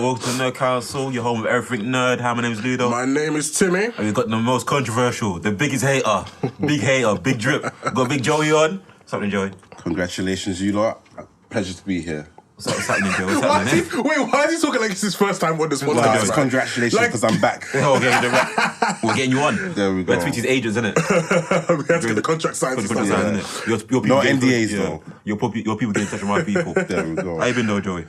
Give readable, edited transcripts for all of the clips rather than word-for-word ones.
welcome to Nerd Council, your home of everything nerd. Hi, my name is Ludo. My name is Timmy. And we've got the most controversial, the biggest hater, big drip. We've got Big Joey on. What's happening, Joey? Congratulations, you lot. Pleasure to be here. What's happening, Joey? What's happening? Why is he talking like it's his first time on this podcast? Congratulations, because I'm back. We're getting you on. There we go. We're tweeting agents, innit? We have to get the contract signed. Your people no NDAs, though. Your people get in touch with my people. There we go. How you been, though, Joey?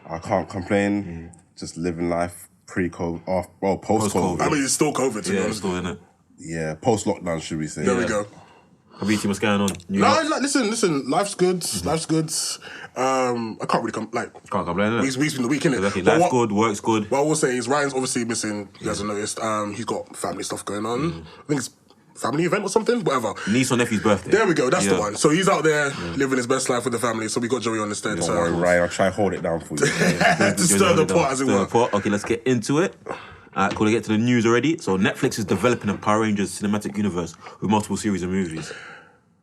I can't complain. Just living life post-COVID. Post-COVID. I mean, it's still COVID, to be honest. Still, innit? Yeah, post-lockdown, should we say. There we go. Habiti, what's going on? Listen, life's good. Life's good. I can't really Can't complain, innit? Week's been the week, innit? Exactly. Life's good, work's good. What I will say is Ryan's obviously missing, you guys have noticed. He's got family stuff going on. I think it's family event or something, whatever. Niece or nephew's birthday. There we go, that's the one. So he's out there living his best life with the family, so we got Joey on instead. Don't worry, Ryan, I'll try to hold it down for you. To stir the pot, as it were. Okay, let's get into it. Alright, cool, to get to the news already. So Netflix is developing a Power Rangers cinematic universe with multiple series and movies.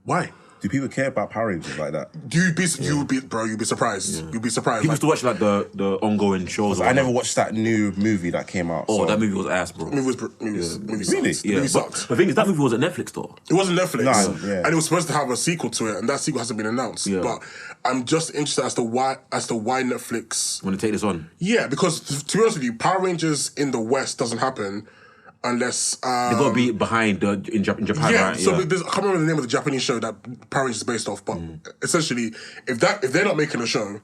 Why? Do people care about Power Rangers like that? You'd be surprised. Yeah. You'd be surprised. People used to watch like the ongoing shows. I never watched that new movie that came out. Oh, that movie was ass, bro. Movie Really? sucks. Movie sucks. The thing is, that movie was at Netflix, though. It wasn't Netflix. No, yeah. And it was supposed to have a sequel to it, and that sequel hasn't been announced. Yeah. But I'm just interested as to why Netflix Want to take this on? Yeah, because to be honest with you, Power Rangers in the West doesn't happen unless They got to be behind in Japan, yeah, right? So I can't remember the name of the Japanese show that Power Rangers is based off, but essentially, if they're not making a show,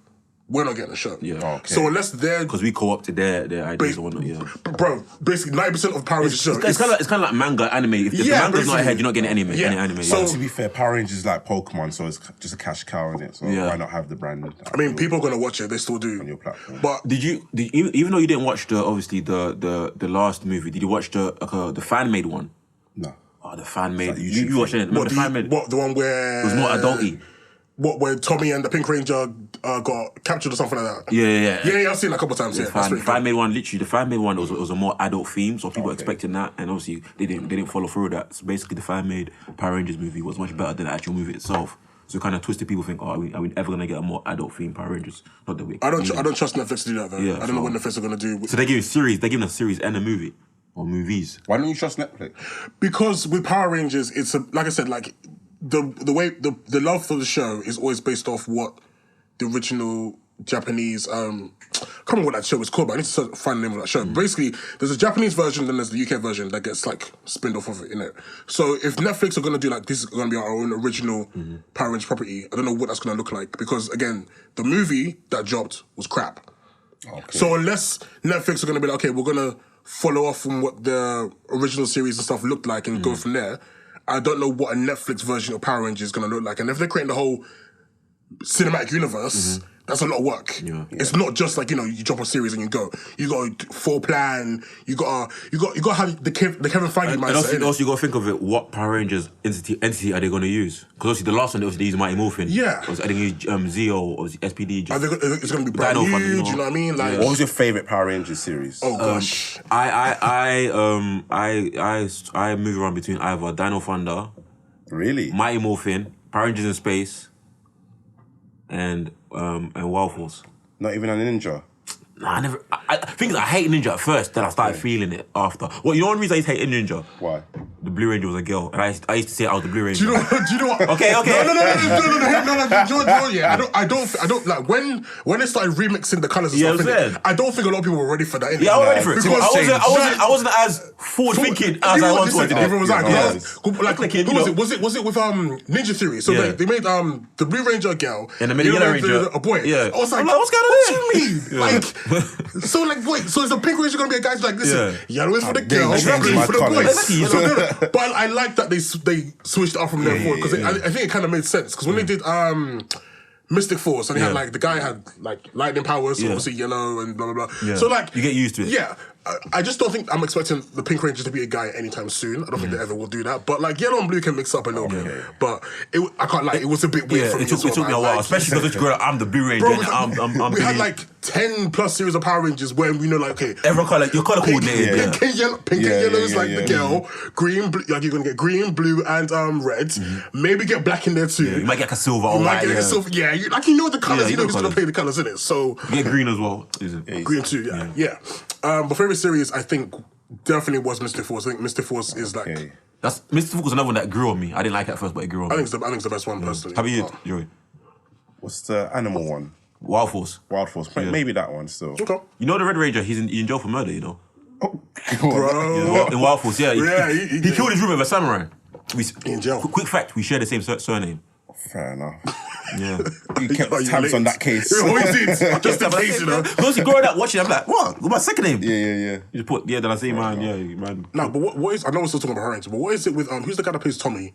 we're not getting a show. Yeah. Okay. So unless they're Because we co-opted their ideas or whatnot, yeah. Bro, basically 90% of Power Rangers show. It's kind of like manga, anime. If the manga's not ahead, you're not getting any anime. So- To be fair, Power Rangers is like Pokemon, so it's just a cash cow, isn't it? So why not have the brand? I mean, people are gonna watch it. They still do on your platform. But Did you even though you didn't watch the last movie, did you watch the fan made one? No. Oh, the fan made. Like You watched it? Remember the fan made? the one where It was more adulty. Where Tommy and the Pink Ranger got captured or something like that. Yeah. I've seen it a couple of times. Yeah, that's The really fan good. made one, literally, the fan made one was a more adult theme, so people were expecting that, and obviously they didn't follow through with that. So basically, the fan made Power Rangers movie was much better than the actual movie itself. So it kind of twisted people think, are we ever gonna get a more adult themed Power Rangers? Not that we. I don't trust Netflix to do that though. Yeah, I don't know what Netflix are gonna do. So they're giving a series and a movie or movies. Why don't you trust Netflix? Because with Power Rangers, it's like I said, like the way the love for the show is always based off what the original Japanese I can't remember what that show was called, but I need to find the name of that show. Basically, there's a Japanese version, then there's the UK version that gets like spinned off of it, innit? So if Netflix are gonna do like this is gonna be our own original Power Rangers property, I don't know what that's gonna look like because again, the movie that dropped was crap. Okay. So unless Netflix are gonna be like, okay, we're gonna follow off from what the original series and stuff looked like and go from there, I don't know what a Netflix version of Power Rangers is gonna look like. And if they're creating the whole cinematic universe, that's a lot of work. Yeah. It's not just like, you drop a series and you go. You got to full plan. You got to have the Kevin Feige mindset. And also you got to think of it. What Power Rangers entity are they going to use? Because obviously the last one they used Mighty Morphin. Yeah. I think use Zeo or SPD. It's going to be brand new. Do you know what I mean? Like, What was your favourite Power Rangers series? oh gosh, I move around between either Dino Thunder, Really? Mighty Morphin, Power Rangers in Space, and Wild Force. Not even a ninja? Nah, I never. I think I hated Ninja at first, then I started feeling it after. Well, you know one reason I used to hate Ninja? Why? The Blue Ranger was a girl, and I used to say I was the Blue Ranger. do you know what? Okay. No. Yeah, I don't like when they started remixing the colours and Yeah, stuff. I'm saying. I don't think a lot of people were ready for that. Yeah, I was ready for it. Because I wasn't as forward thinking as I once was. Everyone was like, Yeah. like the kid, who you was know. it? Was it with Ninja Theory? So Yeah. they made the Blue Ranger a girl And the Yellow Ranger a boy. Yeah. I was like, I'm like, what's going on what here? do you mean? Yeah. Like, so like, wait, so is the Pink Ranger gonna be a guy who's like, listen, Yeah. yellow is for the They girls, changed green my for the colours. boys. Exactly, But I like that they switched it up from there forward because I think it kind of made sense because when they did Mystic Force and he had like the guy had like lightning powers, so Yeah. obviously yellow and blah blah blah. Yeah. So like You get used to it. Yeah, I just don't think I'm expecting the Pink Ranger to be a guy anytime soon. I don't think they ever will do that. But like yellow and blue can mix up a little bit. But I can't lie, it was a bit weird for me. It took me a while, especially because growing up, I'm the Blue Ranger. Bro, we had like 10 plus series of Power Rangers where we know like everyone colour, you're colour coordinated. Pink and yellow is like the girl. Green, blue, like you're gonna get green, blue, and red. Maybe get black in there too. You might get like a silver or you might white. get like a silver. Yeah, you know the colours. You know who's gonna play the colours in it. So you get green as well. Green too. Yeah. But favorite series, I think. Definitely was Mr. Force. I think Mr. Force is like... That's Mr. Force was another one that grew on me. I didn't like it at first, but it grew on me. I think it's the best one, personally. How about you, Joey? What's the animal one? Wild Force. Wild Force. Maybe that one still. Okay. You know the Red Ranger, he's in jail for murder, you know? Oh, bro. In Wild Force, yeah. He killed his roommate with a samurai. In jail. Quick fact, we share the same surname. Fair enough. Yeah. You kept tabs on that case. You always did. Just in case, you know. Because you growing up watching, I'm like, what? What's my second name? Yeah. You just put, then I say man. No, but what is, I know we're still talking about Power Rangers, but what is it with, who's the guy that plays Tommy?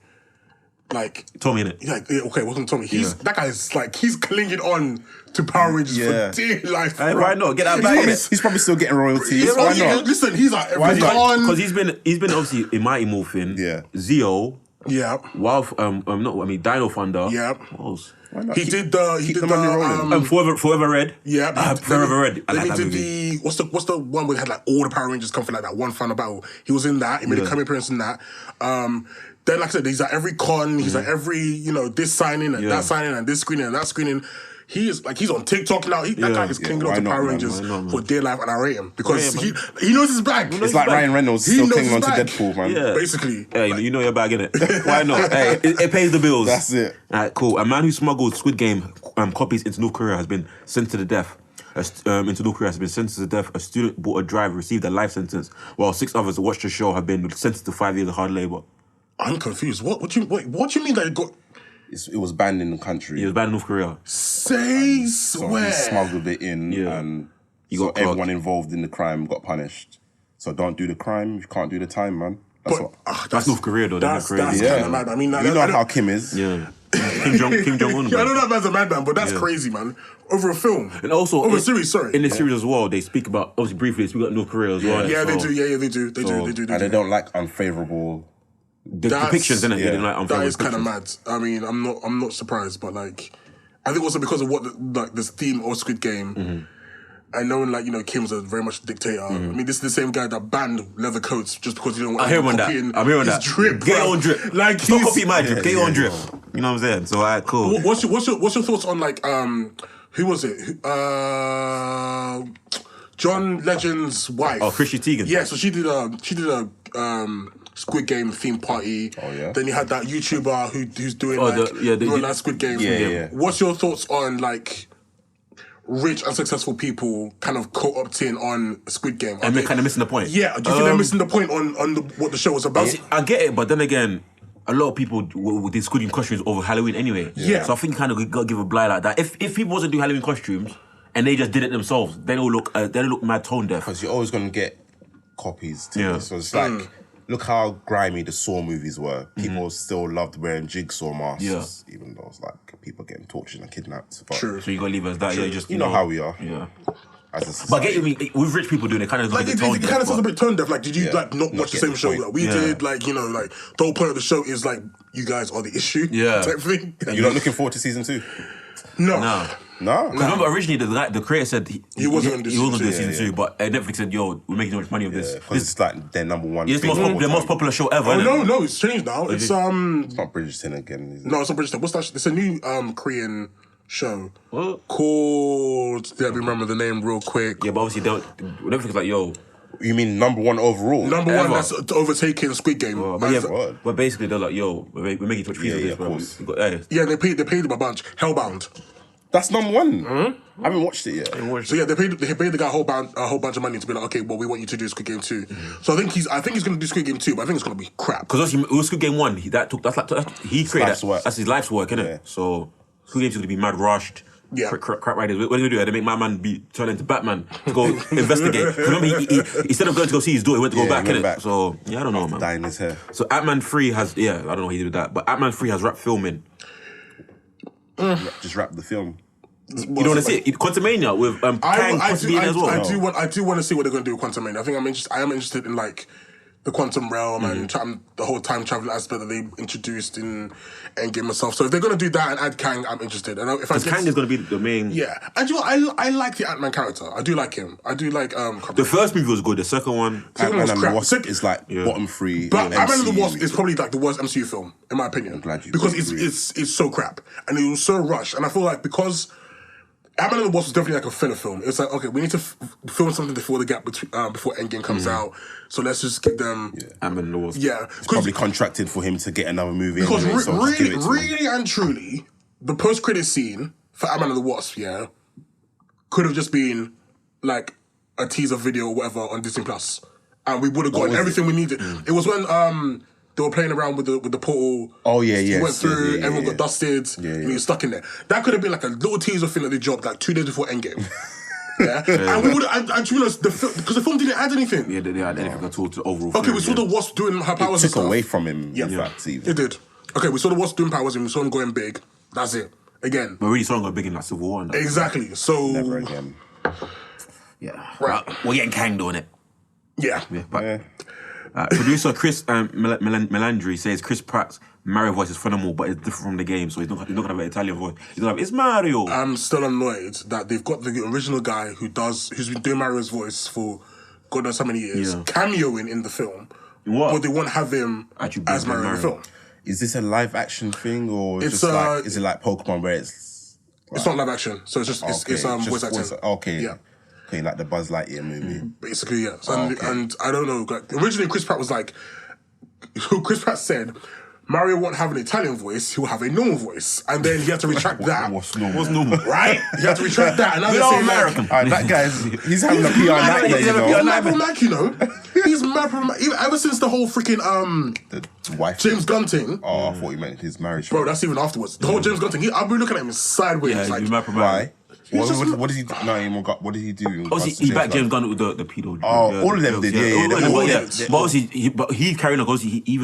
Like... Tommy, innit? Yeah, okay, wasn't Tommy. That guy's like, he's clinging on to Power Rangers for dear life. Hey, why not? Get that back. He's probably still getting royalties. Why not? Listen, he's like... Because he's been obviously in Mighty Morphin, Zeo, Wild, Dino Thunder. Yeah. What else? He did the Forever Red. Yeah, Forever Red. Then he did the what's the one where they had like all the Power Rangers come for like that one final battle. He was in that. He made a coming appearance in that. Then like I said, he's at every con. He's at every this signing and that signing and this screening and that screening. He's on TikTok now. That guy is clinging on to Power Rangers for dear life, and I rate him because he knows his bag. It's like Ryan Reynolds still clinging on to Deadpool, man. Yeah. Basically. Hey, you know your bag, innit? Why not? Hey, it pays the bills. That's it. Alright, cool. A man who smuggled Squid Game copies into North Korea has been sentenced to death. A student bought a drive, received a life sentence, while 6 others who watched the show have been sentenced to 5 years of hard labour. I'm confused. What do you mean that it got... It was banned in the country. It was banned in North Korea. Swear. So he smuggled it in and everyone involved in the crime got punished. So don't do the crime, you can't do the time, man. That's North Korea though. That's kind of mad. I mean, you know how Kim is. Yeah. Kim Jong-un. Yeah, I know that man's a madman, but that's crazy, man. Over a film. And also... Over a series, sorry. In the series as well, they speak about, obviously briefly, they speak about North Korea as well. Yeah, they do. Yeah, they do. They do. And they don't like unfavourable... depictions, innit? Yeah. Like, that is kind of mad. I mean, I'm not surprised, but like, I think also because of what this theme of Squid Game, and knowing Kim's a very much dictator. I mean, this is the same guy that banned leather coats just because he didn't want to copy his drip. Get your own drip. Like, don't copy my drip. Get your own drip. You know what I'm saying? So, alright, cool. What's your thoughts on like who was it? John Legend's wife. Oh, Chrissy Teigen. Yeah, so she did a Squid Game themed party. Oh yeah. Then you had that YouTuber who's doing that Squid Game. Yeah. What's your thoughts on like rich unsuccessful people kind of co-opting on Squid Game? And they're kind of missing the point. Yeah. Do you think they're missing the point on what the show was about? I get it, but then again, a lot of people did Squid Game costumes over Halloween anyway. Yeah. So I think you kind of got to give a blight like that. If people wasn't do Halloween costumes and they just did it themselves, they don't look mad tone deaf. Because you're always gonna get copies to this. So it's like, look how grimy the Saw movies were. People still loved wearing jigsaw masks, even though it's like people getting tortured and kidnapped. But True. So you gotta leave it as that. Yeah, just you know how we are. Yeah. But get me with rich people doing it, kind of like it kind of sounds a bit tone deaf. Like, did you not watch the same show that we did? Like, like the whole point of the show is like you guys are the issue. Yeah. Type thing. You're not looking forward to season 2? No. Remember, originally the creator said he wasn't going to do season 2, but Netflix said, "Yo, we're making too much money of this." Because it's like their number one. It's the most popular show ever. Oh no, it's changed now. It's not Bridgerton again. Is it? No, it's not Bridgerton. What's that? It's a new Korean show called. Let me remember the name real quick. Yeah, but obviously Netflix is like, "Yo." You mean number one overall? Number one that's overtaken Squid Game. But basically they're like, "Yo, we're making too much fees of this." Yeah, they paid them a bunch. Hellbound. That's number one. I haven't watched it yet. So yeah, they paid the guy a whole bunch of money to be like, okay, well, we want you to do Squid Game 2. So I think he's going to do Squid Game 2, but I think it's going to be crap. Because it was Squid Game 1. He created that. That's his life's work, isn't it? So Squid Game's going to be mad rushed. Yeah. Crap riders. What are they going to do? They make my man turn into Batman to go investigate. Remember, he instead of going to go see his daughter, he went to go back, innit? So, I don't know, man. Dyeing his hair. So Ant-Man 3 has, I don't know what he did with that, but Ant-Man 3 has wrapped filming. Just wrap the film. You don't want to see it? Quantumania with Kang possibly in as well. I do want to see what they're going to do with Quantumania. I am interested in like the quantum realm and the whole time travel aspect that they introduced in Endgame myself. So if they're going to do that and add Kang, I'm interested. And if Kang is going to be the main. Yeah, and I like the Ant-Man character. I do like him. I do like the first movie was good. The second one, Ant-Man and the Wasp is like bottom 3. But Ant-Man and the Wasp is probably like the worst MCU film in my opinion. I'm glad you because agree. it's so crap and it was so rushed. And I feel like because Ant-Man and the Wasp was definitely like a filler film. It's like, okay, we need to film something before the gap between before Endgame comes out. So let's just give them Ant-Man and the Wasp. Yeah, it's probably contracted for him to get another movie. Because anyway, so really and truly, the post-credit scene for Ant-Man and the Wasp, could have just been like a teaser video or whatever on Disney Plus, and we would have gotten everything we needed. It was when they were playing around with the portal. Oh yeah, He yeah. went through, everyone got dusted, and he was stuck in there. That could have been like a little teaser thing that they dropped like 2 days before Endgame. And we would and to be honest, because the film didn't add anything. Yeah, they didn't add anything at all to the overall. Okay, we saw the Wasp doing her powers. It took and away stuff. from him. Yeah, in fact, even. It did. Okay, we saw the Wasp doing powers and we saw him going big. That's it. Again. But really, someone got big in like Civil War. And that. Exactly. So Never again. Yeah. Right. We're getting Kang on it. Yeah. But producer Chris Melandri says Chris Pratt's Mario voice is phenomenal, but it's different from the game, so he's not gonna have an Italian voice. He's gonna have it's Mario. I'm still annoyed that they've got the original guy who's been doing Mario's voice for God knows how many years, cameoing in the film. What? But they won't have him Actually as Mario in the film. Is this a live action thing or It's, just like is it like Pokemon where it's It's not live action, so it's just it's voice acting. Okay. Yeah. Okay, like the Buzz Lightyear movie. Basically, yeah. So, and I don't know. Like, originally, Chris Pratt was like, Chris Pratt said, Mario won't have an Italian voice; he will have a normal voice, and then he had to retract that. What's normal? What's normal? Right? He had to retract that, and now Good they're old saying American. That guy's he's having a PR nightmare, you He's know. mad problematic, you know. He's mad problematic. Ever since the whole freaking The wife. James Gunn thing, Oh, I thought you meant his marriage. bro. That's even afterwards. The whole James Gunn thing. I've been looking at him sideways. Yeah, like, he's mad problematic. Why? What did he do? No, what did he do? Obviously, he backed James Gunn with the pedo. Oh, all of them did, yeah. But did. obviously, he's carrying on. Obviously, he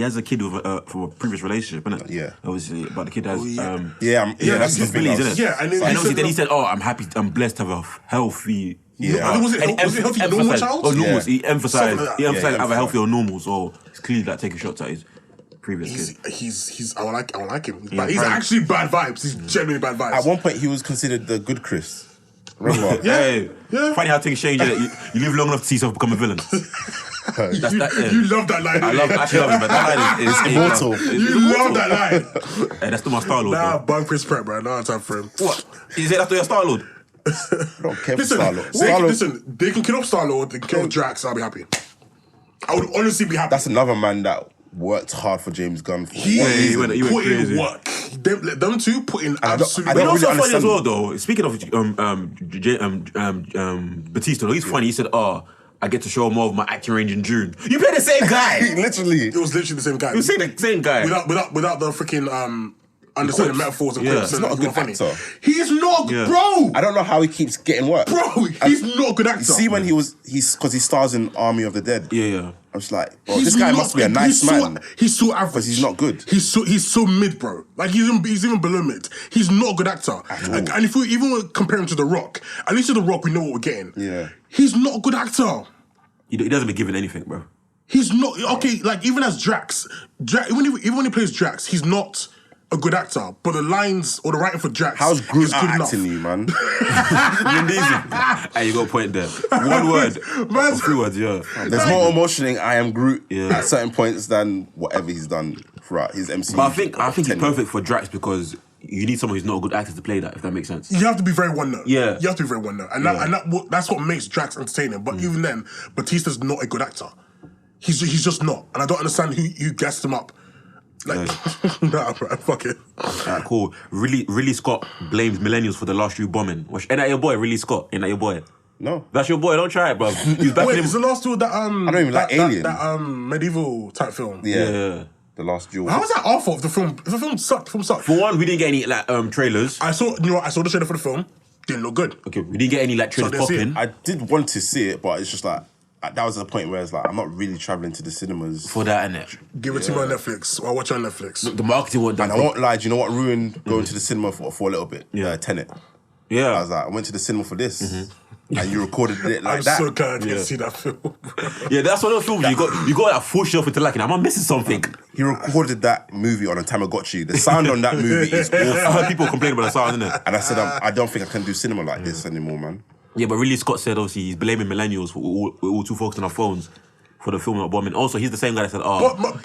has a kid with from a previous relationship, innit? Yeah. Obviously, but the kid has. That's the thing. Isn't it? Yeah, and then And he obviously, said, then he said, "Oh, I'm happy. I'm blessed to have a healthy." Yeah. Was it healthy normal child? Oh, normals. Yeah. He emphasized. Something like that. He emphasized Yeah, have a healthy or normal. So it's clearly like taking shots at his previous kid. He's I like him. Yeah, But he's apparently. actually bad vibes. He's genuinely bad vibes. At one point, he was considered the good Chris. Remember? Yeah. Yeah. Funny how things change. Innit? You live long enough to see yourself become a villain. You love that line. I actually love it, but that line is immortal. You love that line. Hey, that's still my Star Lord. Nah, Bro. bun Chris Pratt, bro. No time for him. What? Is it after your Star Lord? I don't care for Listen, Star-Lord. listen, they can kill off Star-Lord, they can kill off Drax, I'll be happy. I would honestly be happy. That's another man that worked hard for James Gunn. For He went put in crazy. work. Them two put in absolutely I But don't you know really what's so funny as understand. well, though? Speaking of Batista, he's funny. He said, "Oh, I get to show more of my acting range in June." You play the same guy. Literally. It was literally the same guy. You say the same guy. Without the freaking understanding quips. metaphors and Yeah. quips. He's and not a it's good funny. actor. He's not, Yeah. bro. I don't know how he keeps getting work. Bro, he's not a good actor. You see when he's because he stars in Army of the Dead. Yeah. I'm just like, bro, He's this guy not- must be a nice man. He's so average. Because he's not good. He's so mid, bro. Like he's even below mid. He's not a good actor. And if we even compare him to The Rock, at least to The Rock we know what we're getting. Yeah. He's not a good actor. He doesn't be given anything, bro. He's not okay. Like even as Drax, even when he plays Drax, he's not a good actor. But the lines or the writing for Drax How's is Groot good enough. acting you, man? Vin Diesel. Hey, you got a point there. One word. Man. Or 3 words, yeah. There's more emotion in I Am Groot Yeah. at certain points than whatever he's done throughout his MCU. But I think he's tenure. perfect for Drax because you need someone who's not a good actor to play that, if that makes sense. You have to be very one note. Yeah. You have to be very one note. And, that's what makes Drax entertaining. But even then, Batista's not a good actor. He's just not. And I don't understand who gassed him up. Like, nah, bro, fuck it. Alright, cool. Ridley Scott blames millennials for the last year bombing. Ain't that your boy, Ridley Scott? Ain't that your boy? No. That's your boy, don't try it, bro. He's backing Wait, him. is the last two that I don't even like Alien. That medieval type film? Yeah. The Last Duel. How was that our fault? The film sucked. For one, we didn't get any like trailers. I saw the trailer for the film. Didn't look good. Okay, we didn't get any like trailers So they see it. popping. I did want to see it, but it's just like, that was the point where it's like, I'm not really travelling to the cinemas. For that, innit? Give it to me on Netflix. Or I'll watch it on Netflix. The marketing wasn't done. And I won't lie, do you know what ruined going to the cinema for a little bit? Yeah. Tenet. Yeah. I was like, I went to the cinema for this. And you recorded it like that. I'm so glad I didn't see that film. Yeah, that's one of the films you got to force yourself into liking. Am I missing something? He recorded that movie on a Tamagotchi. The sound on that movie is awful. I heard people complain about the sound, innit? And I said, I don't think I can do cinema like this anymore, man. Yeah, but really, Scott said obviously he's blaming millennials for we're all too focused on our phones for the film not bombing. Also, he's the same guy that said,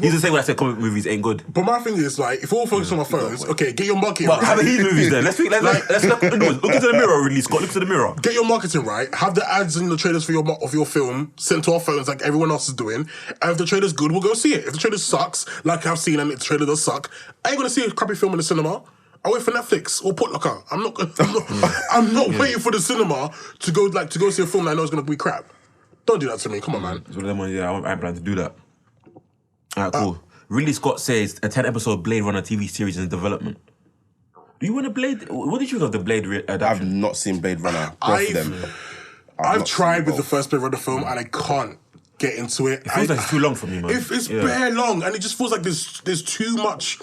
he's the same guy that said comic movies ain't good. But my thing is, like, if we're all focused on our phones, okay, get your marketing But right. how about his movies then? Let's look into the mirror, really, Scott. Look to the mirror. Get your marketing right. Have the ads in the trailers for of your film sent to our phones like everyone else is doing. And if the trailer's good, we'll go see it. If the trailer sucks, like I've seen and the trailer does suck, I ain't gonna see a crappy film in the cinema. I wait for Netflix or Putlocker. I'm not waiting for the cinema to go see a film that I know is gonna be crap. Don't do that to me. Come on, man. It's one of them ones, yeah, I ain't planning to do that. Alright, cool. Ridley Scott says a 10-episode Blade Runner TV series is in development. Do you want a Blade? What did you think of the Blade adaptation? I've not seen Blade Runner. Both of them. I've tried with the first Blade Runner film and I can't get into it. It feels like it's too long for me, man. It's bare long and it just feels like there's too much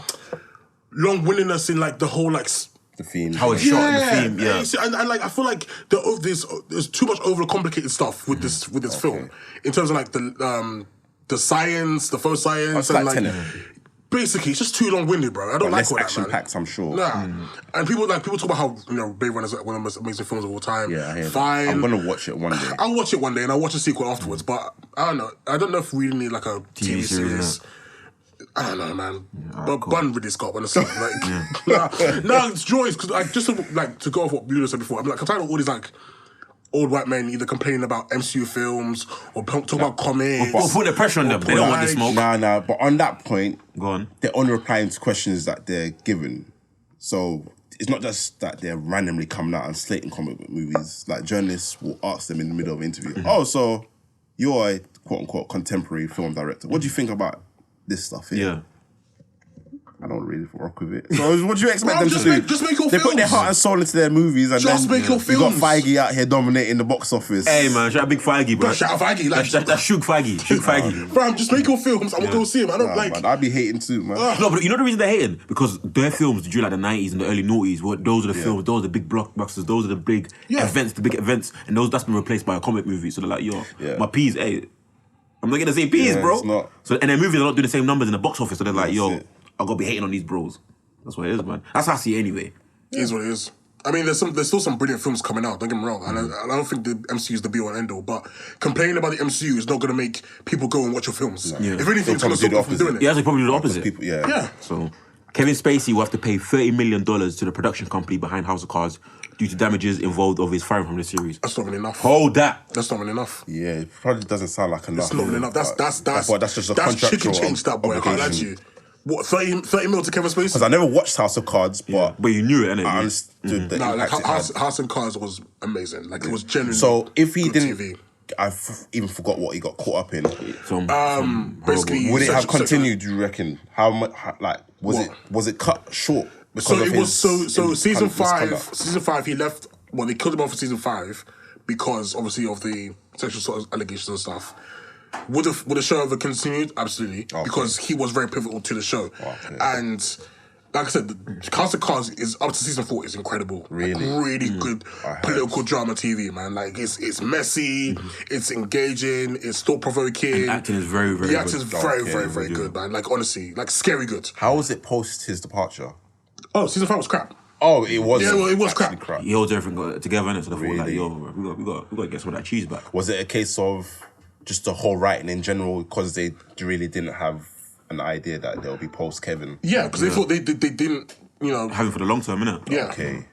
long-windedness in like the whole like The theme. How it's shot in the theme, yeah. And like I feel like there's too much overcomplicated stuff with this film in terms of like the science, the faux science, It's and like like Tenet. basically it's just too long-winded, bro. I don't like Less all that, action man. packs, I'm sure. Nah, and people talk about how Blade Runner is like one of the most amazing films of all time. Yeah, I hear that. Fine. I'm gonna watch it one day. I'll watch it one day and I'll watch a sequel afterwards. But I don't know. I don't know if we need like a TV series. I don't know, man. But cool. Bun Ridley Scott, honestly. Like, nah, it's joyous because like just to go off what Blue said before. I'm like, I'm tired of all these like old white men either complaining about MCU films or talk about comics. But put the pressure on them. They don't want the smoke. Nah. But on that point, Go on. they're only replying to questions that they're given. So it's not just that they're randomly coming out and slating comic book movies. Like journalists will ask them in the middle of an interview, "Oh, so you're a quote unquote contemporary film director. What do you think about this stuff here?" Yeah. I don't really rock with it. So what do you expect them to do? Just make your They films. put their heart and soul into their movies, and Just then make your you got films. Feige out here dominating the box office. Hey, man, shout out Big Feige, bro. Shout out Feige, like, That's Shug Feige. Shug Feige. Fam, just make your films. I will go see them. I don't like. Man, I'd be hating too, man. No, but you know the reason they're hating? Because their films during like the 90s and the early noughties, those are the films, those are the big blockbusters, those are the big events, and that's been replaced by a comic movie. So they're like, my peas, hey, I'm not gonna say peas, bro. it's not. So and their movies are not doing the same numbers in the box office. So they're like, That's it. I gotta be hating on these bros. That's what it is, man. That's how I see it anyway. It is what it is. I mean, there's still some brilliant films coming out. Don't get me wrong. And I don't think the MCU is the be all and end all. But complaining about the MCU is not going to make people go and watch your films. Yeah. If anything, it's going to stop them from doing it. Yeah, that's probably the opposite. People, Yeah. So Kevin Spacey will have to pay $30 million to the production company behind House of Cards due to damages involved of his firing from the series. That's not really enough. Hold that. That's not really enough. Yeah, it probably doesn't sound like enough. That's not really enough. That's just a contractual chicken change, that boy. I can't lie to you. What, 30 mil to Kevin Spacey? Because I never watched House of Cards, but But you knew it, innit? I understood that. No, like impact it had. House and Cards was amazing. Like it was genuinely So if he good didn't, TV. even forgot what he got caught up in. Basically, Would it have sexual- continued? Do you reckon? How much? Like was it cut short? Because So of it was his season misconduct? Season 5, he left. Well, they killed him off for season 5 because obviously of the sexual assault allegations and stuff. Would the show have continued? Absolutely, because he was very pivotal to the show. Okay. And like I said, the House of Cards is up to season 4 is incredible. Really? Like, really good political drama TV, man. Like it's messy, it's engaging, it's thought provoking. Acting is very, very The good. acting is very good, man. Like honestly, like scary good. How was it post his departure? Oh, season 5 was crap. Oh, it was. Yeah, well, it was actually crap. He holds everything together, innit? So they thought, like, Really? yo, bro, we got to get some of that cheese back. Was it a case of just the whole writing in general because they really didn't have an idea that they'll be post Kevin? Yeah, because they thought they didn't, Having for the long term, innit? Yeah. Okay.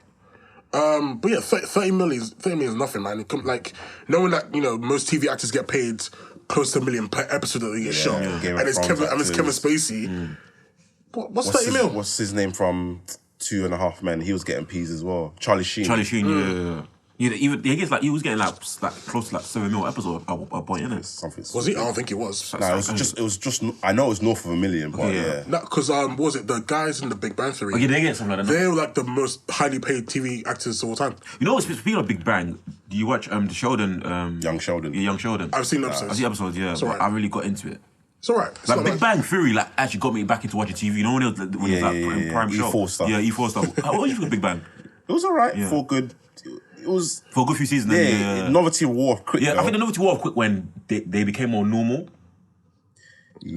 But yeah, 30 million is nothing, man. Like knowing that most TV actors get paid close to $1 million per episode that they get shot, Game of and it's Thrones Kevin actors. Spacey. What's 30 mil? What's his name from 2.5 Men? He was getting peas as well. Charlie Sheen. Charlie Sheen, yeah. Even he gets he was getting like close to like 7 mil episode at a point, innit? Something. Was he? I don't think he was. No, it was just. I know it was north of $1 million, but yeah. No, because what was it the guys in the Big Bang Theory? Oh, yeah, they get something like that. They're like the most highly paid TV actors of all time. You know, speaking of Big Bang, do you watch the Sheldon? Young Sheldon. Yeah, Young Sheldon. I've seen episodes. I've seen episodes, yeah. But alright. I really got into it. It's alright. It's Like not Big bad. Bang Theory, like actually got me back into watching TV. You know when it was like Yeah. prime show. E4 stuff. Yeah, E4 stuff. What do you think of Big Bang? It was alright Yeah. for good. It was For a good few seasons. yeah. Novelty wore off quick. Yeah, though. I think the novelty wore off quick when they became more normal.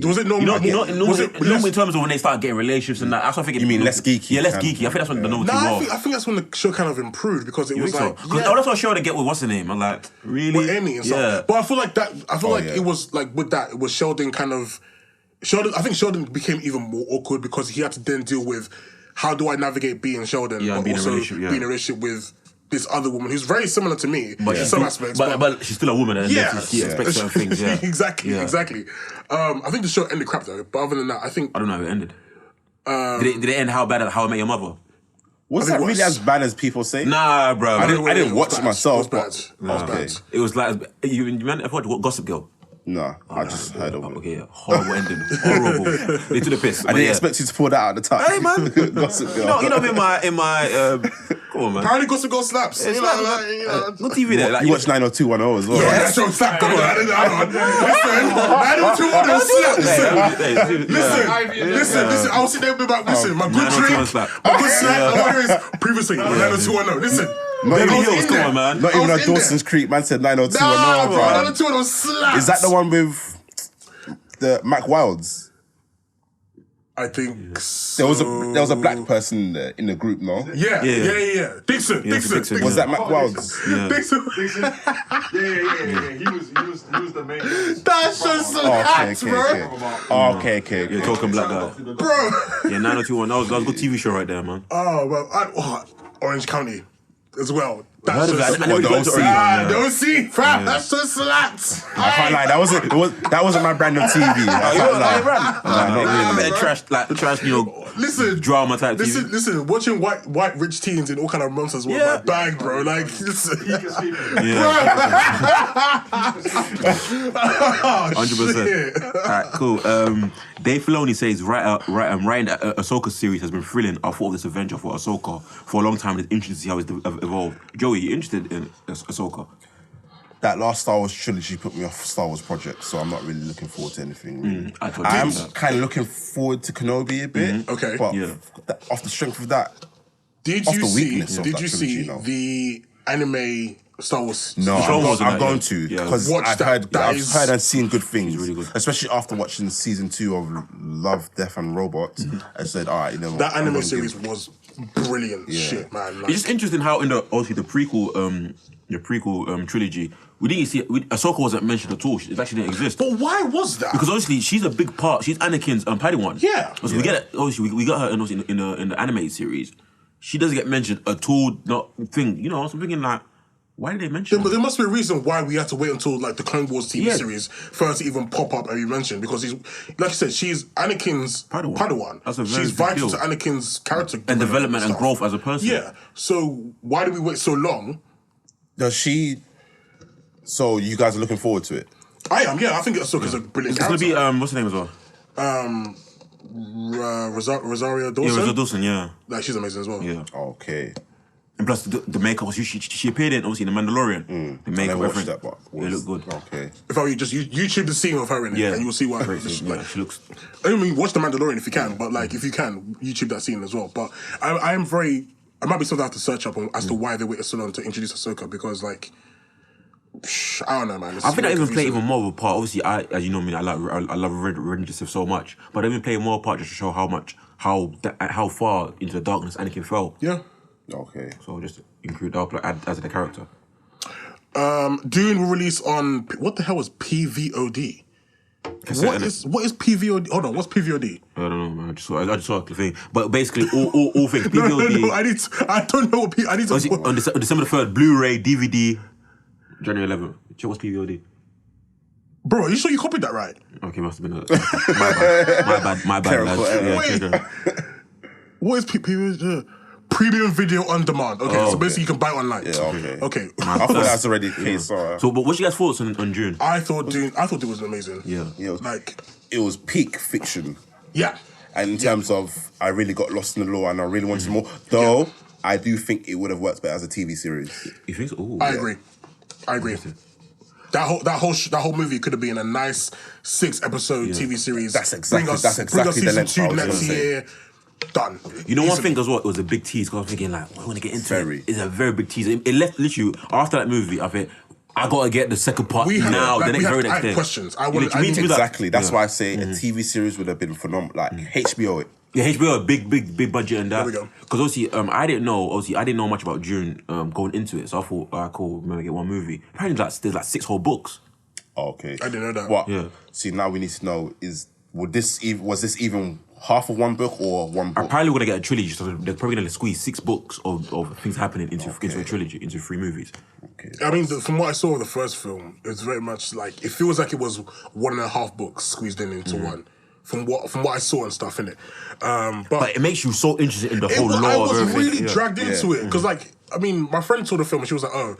Was it normal? Normal in terms of when they started getting relationships and that. That's what I think. You mean less geeky? Yeah, less kind of. geeky. I think that's when the novelty Nah, wore off. I think that's when the show kind of improved because it You was think so? like, Because that's what I showed to get with what's the name. I'm like, really? with Amy and stuff. Yeah. But I feel like that. I feel like yeah. it was like with that. It was Sheldon kind of. I think Sheldon became even more awkward because he had to then deal with how do I navigate being Sheldon, Yeah, but being in a also relationship, yeah. being in a relationship with this other woman who's very similar to me in she's some still- aspects. But she's still a woman and Yeah. she expects certain things. Yeah. exactly. Yeah. I think the show ended crap though. But other than that, I think I don't know how it ended. Did it end how bad at How I Met Your Mother? Was I think that it really was. as bad as people say? Nah, bro. I didn't watch bad. it myself. It was bad. but- It was bad. It was like you ever watched Gossip Girl? No, I just heard of it. Okay, yeah. Horrible ending. Horrible. They took the piss. I didn't expect you to pull that out of the top. Hey, man. Gossip Girl. You know me in my come on, man. Apparently, Gossip Girl slaps. It's You like- know, like, you know. No TV there. Like, You watch 90210 as well. Yeah, that show slapped. Come on, I don't Listen. I was sitting there with my listen. My good 90210 drink, slap. my good snack. I want to previously 90210. Listen, Not even, I was Hills, in come there. on, man. not I even was at in Dawson's Creek, man said 90210. Nah, bro, bro. 90210 slaps. Is that the one with the Mac Wilds? I think There was a black person in the group, no? Yeah. Dixon. Dixon. Was that Mac Wilds? Yeah. Dixon? Yeah. He was the main. That show slaps, bro. Okay. Yeah, talking black guy. Bro. Yeah, 90210. That was a good TV show right there, man. Oh, well, Orange County as well. Heard of That's that. I never the went to OC. Oregon, yeah. don't see, fam. That show slaps. I can't lie, that wasn't my brand of TV. I can't lie. Nah, not really. Trash, Listen, drama type TV. listen. Watching white rich teens in all kind of nonsense was Yeah. my bag, bro. Like, listen. Yeah, 100%. Alright, cool. Dave Filoni says writing that Ahsoka series has been thrilling. I thought of this adventure for Ahsoka for a long time. It's interesting to see how it's evolved. Joey, you interested in Ahsoka? That last Star Wars trilogy put me off Star Wars projects, so I'm not really looking forward to anything. Really. I told you I am that. kind of looking forward to Kenobi a bit. Okay. But Yeah. off the strength of that, Did Off you the see? weakness of Did that you trilogy, see you know. the anime Star Wars? no, Clone Wars and I'm that, going yeah. to Yeah. because Watch I've that. heard That I've is- heard and seen good things, really good. especially after watching season 2 of Love, Death and Robots. I said, all right, you know what, That I'm anime gonna series give- was brilliant. Shit, man. Like, It's just interesting how in the prequel trilogy, we didn't see Ahsoka wasn't mentioned at all. It actually didn't exist. but why was that? Because obviously she's a big part. She's Anakin's Padawan. Yeah. So we get it. Obviously we got her in the animated series. She doesn't get mentioned at all. Not thing. You know. So I'm thinking like, why did they mention? But her? there must be a reason why we had to wait until like the Clone Wars TV Yeah. series for her to even pop up and be mentioned. Because he's, like I said, she's Anakin's Padawan. That's a very she's big vital deal. to Anakin's character And development and stuff. growth as a person. Yeah. So why did we wait so long? Does she? So you guys are looking forward to it? I am. Yeah, I think Ahsoka's a brilliant It's gonna character. be what's her name as well? Rosario Dawson. Yeah, Rosa Dawson. Yeah. Like she's amazing as well. Yeah. Okay. And plus the makeup, she appeared in obviously in The Mandalorian. The I makeup, never watched everything. that, but It looked good. Okay. If I were you, just YouTube the scene of her in it, Yeah. and you will see why. Great scene, yeah, she looks. I mean, watch The Mandalorian if you can, but like if you can, YouTube that scene as well. But I am very. I might be something I have to search up on as to why they waited so long to introduce Ahsoka because like. I don't know, man. It's I think I very even play confusing. even more of a part. Obviously, as you know me, I love Red so much, but I even play more part just to show how far into the darkness Anakin fell. Yeah. Okay. So just include that, like, add as the character. Dune will release on what the hell was PVOD? Cassette, What is PVOD? Hold on, what's PVOD? I don't know, man. I just saw the thing, but basically all things PVOD. No, I don't know what I need to. Obviously, on December the 3rd, Blu-ray, DVD, January 11th. Check what's PVOD. Bro, are you sure you copied that right? Okay, must have been my bad, Clerical lads. error. Yeah, Wait. check it. What is PVOD? Premium video on demand. Okay, so okay. basically you can buy it online. Yeah. Okay. Okay. I thought that's already the case. So, but what's your guys' thoughts on June? I thought it was amazing. Yeah. Yeah, Like, it was peak fiction. yeah. And in terms of, I really got lost in the lore and I really wanted more. Though, I do think it would have worked better as a TV series. You think so? Ooh, I agree. That whole movie could have been a nice 6-episode TV series. That's exactly bring us the season length 2 I was next gonna say. year. Done. You know, one Easily. thing as well, it was a big tease because I was thinking, like, we're going to get into Very. it. It's a very big tease. It left literally, after that movie, I think, I got to get the second part now, the very next day. Questions. I need to do that. Exactly. That's why I say a TV series would have been phenomenal. Like HBO it. Yeah, HBO, big budget and that. There we go. Because obviously, I didn't know much about Dune going into it. So I thought, alright, cool, maybe get one movie. Apparently, there's like 6 whole books. Oh, okay. I didn't know that. What? Yeah. See, now we need to know was this even half of one book or one book? Apparently, we're gonna get a trilogy, so they're probably gonna squeeze 6 books of things happening into a trilogy, into 3 movies. Okay. I mean, from what I saw of the first film, it was very much like it feels like it was 1.5 books squeezed into one. From what I saw and stuff in it, But it makes you so interested in the whole lore. I was of everything. really dragged into it because, like, I mean, my friend saw the film and she was like, "Oh,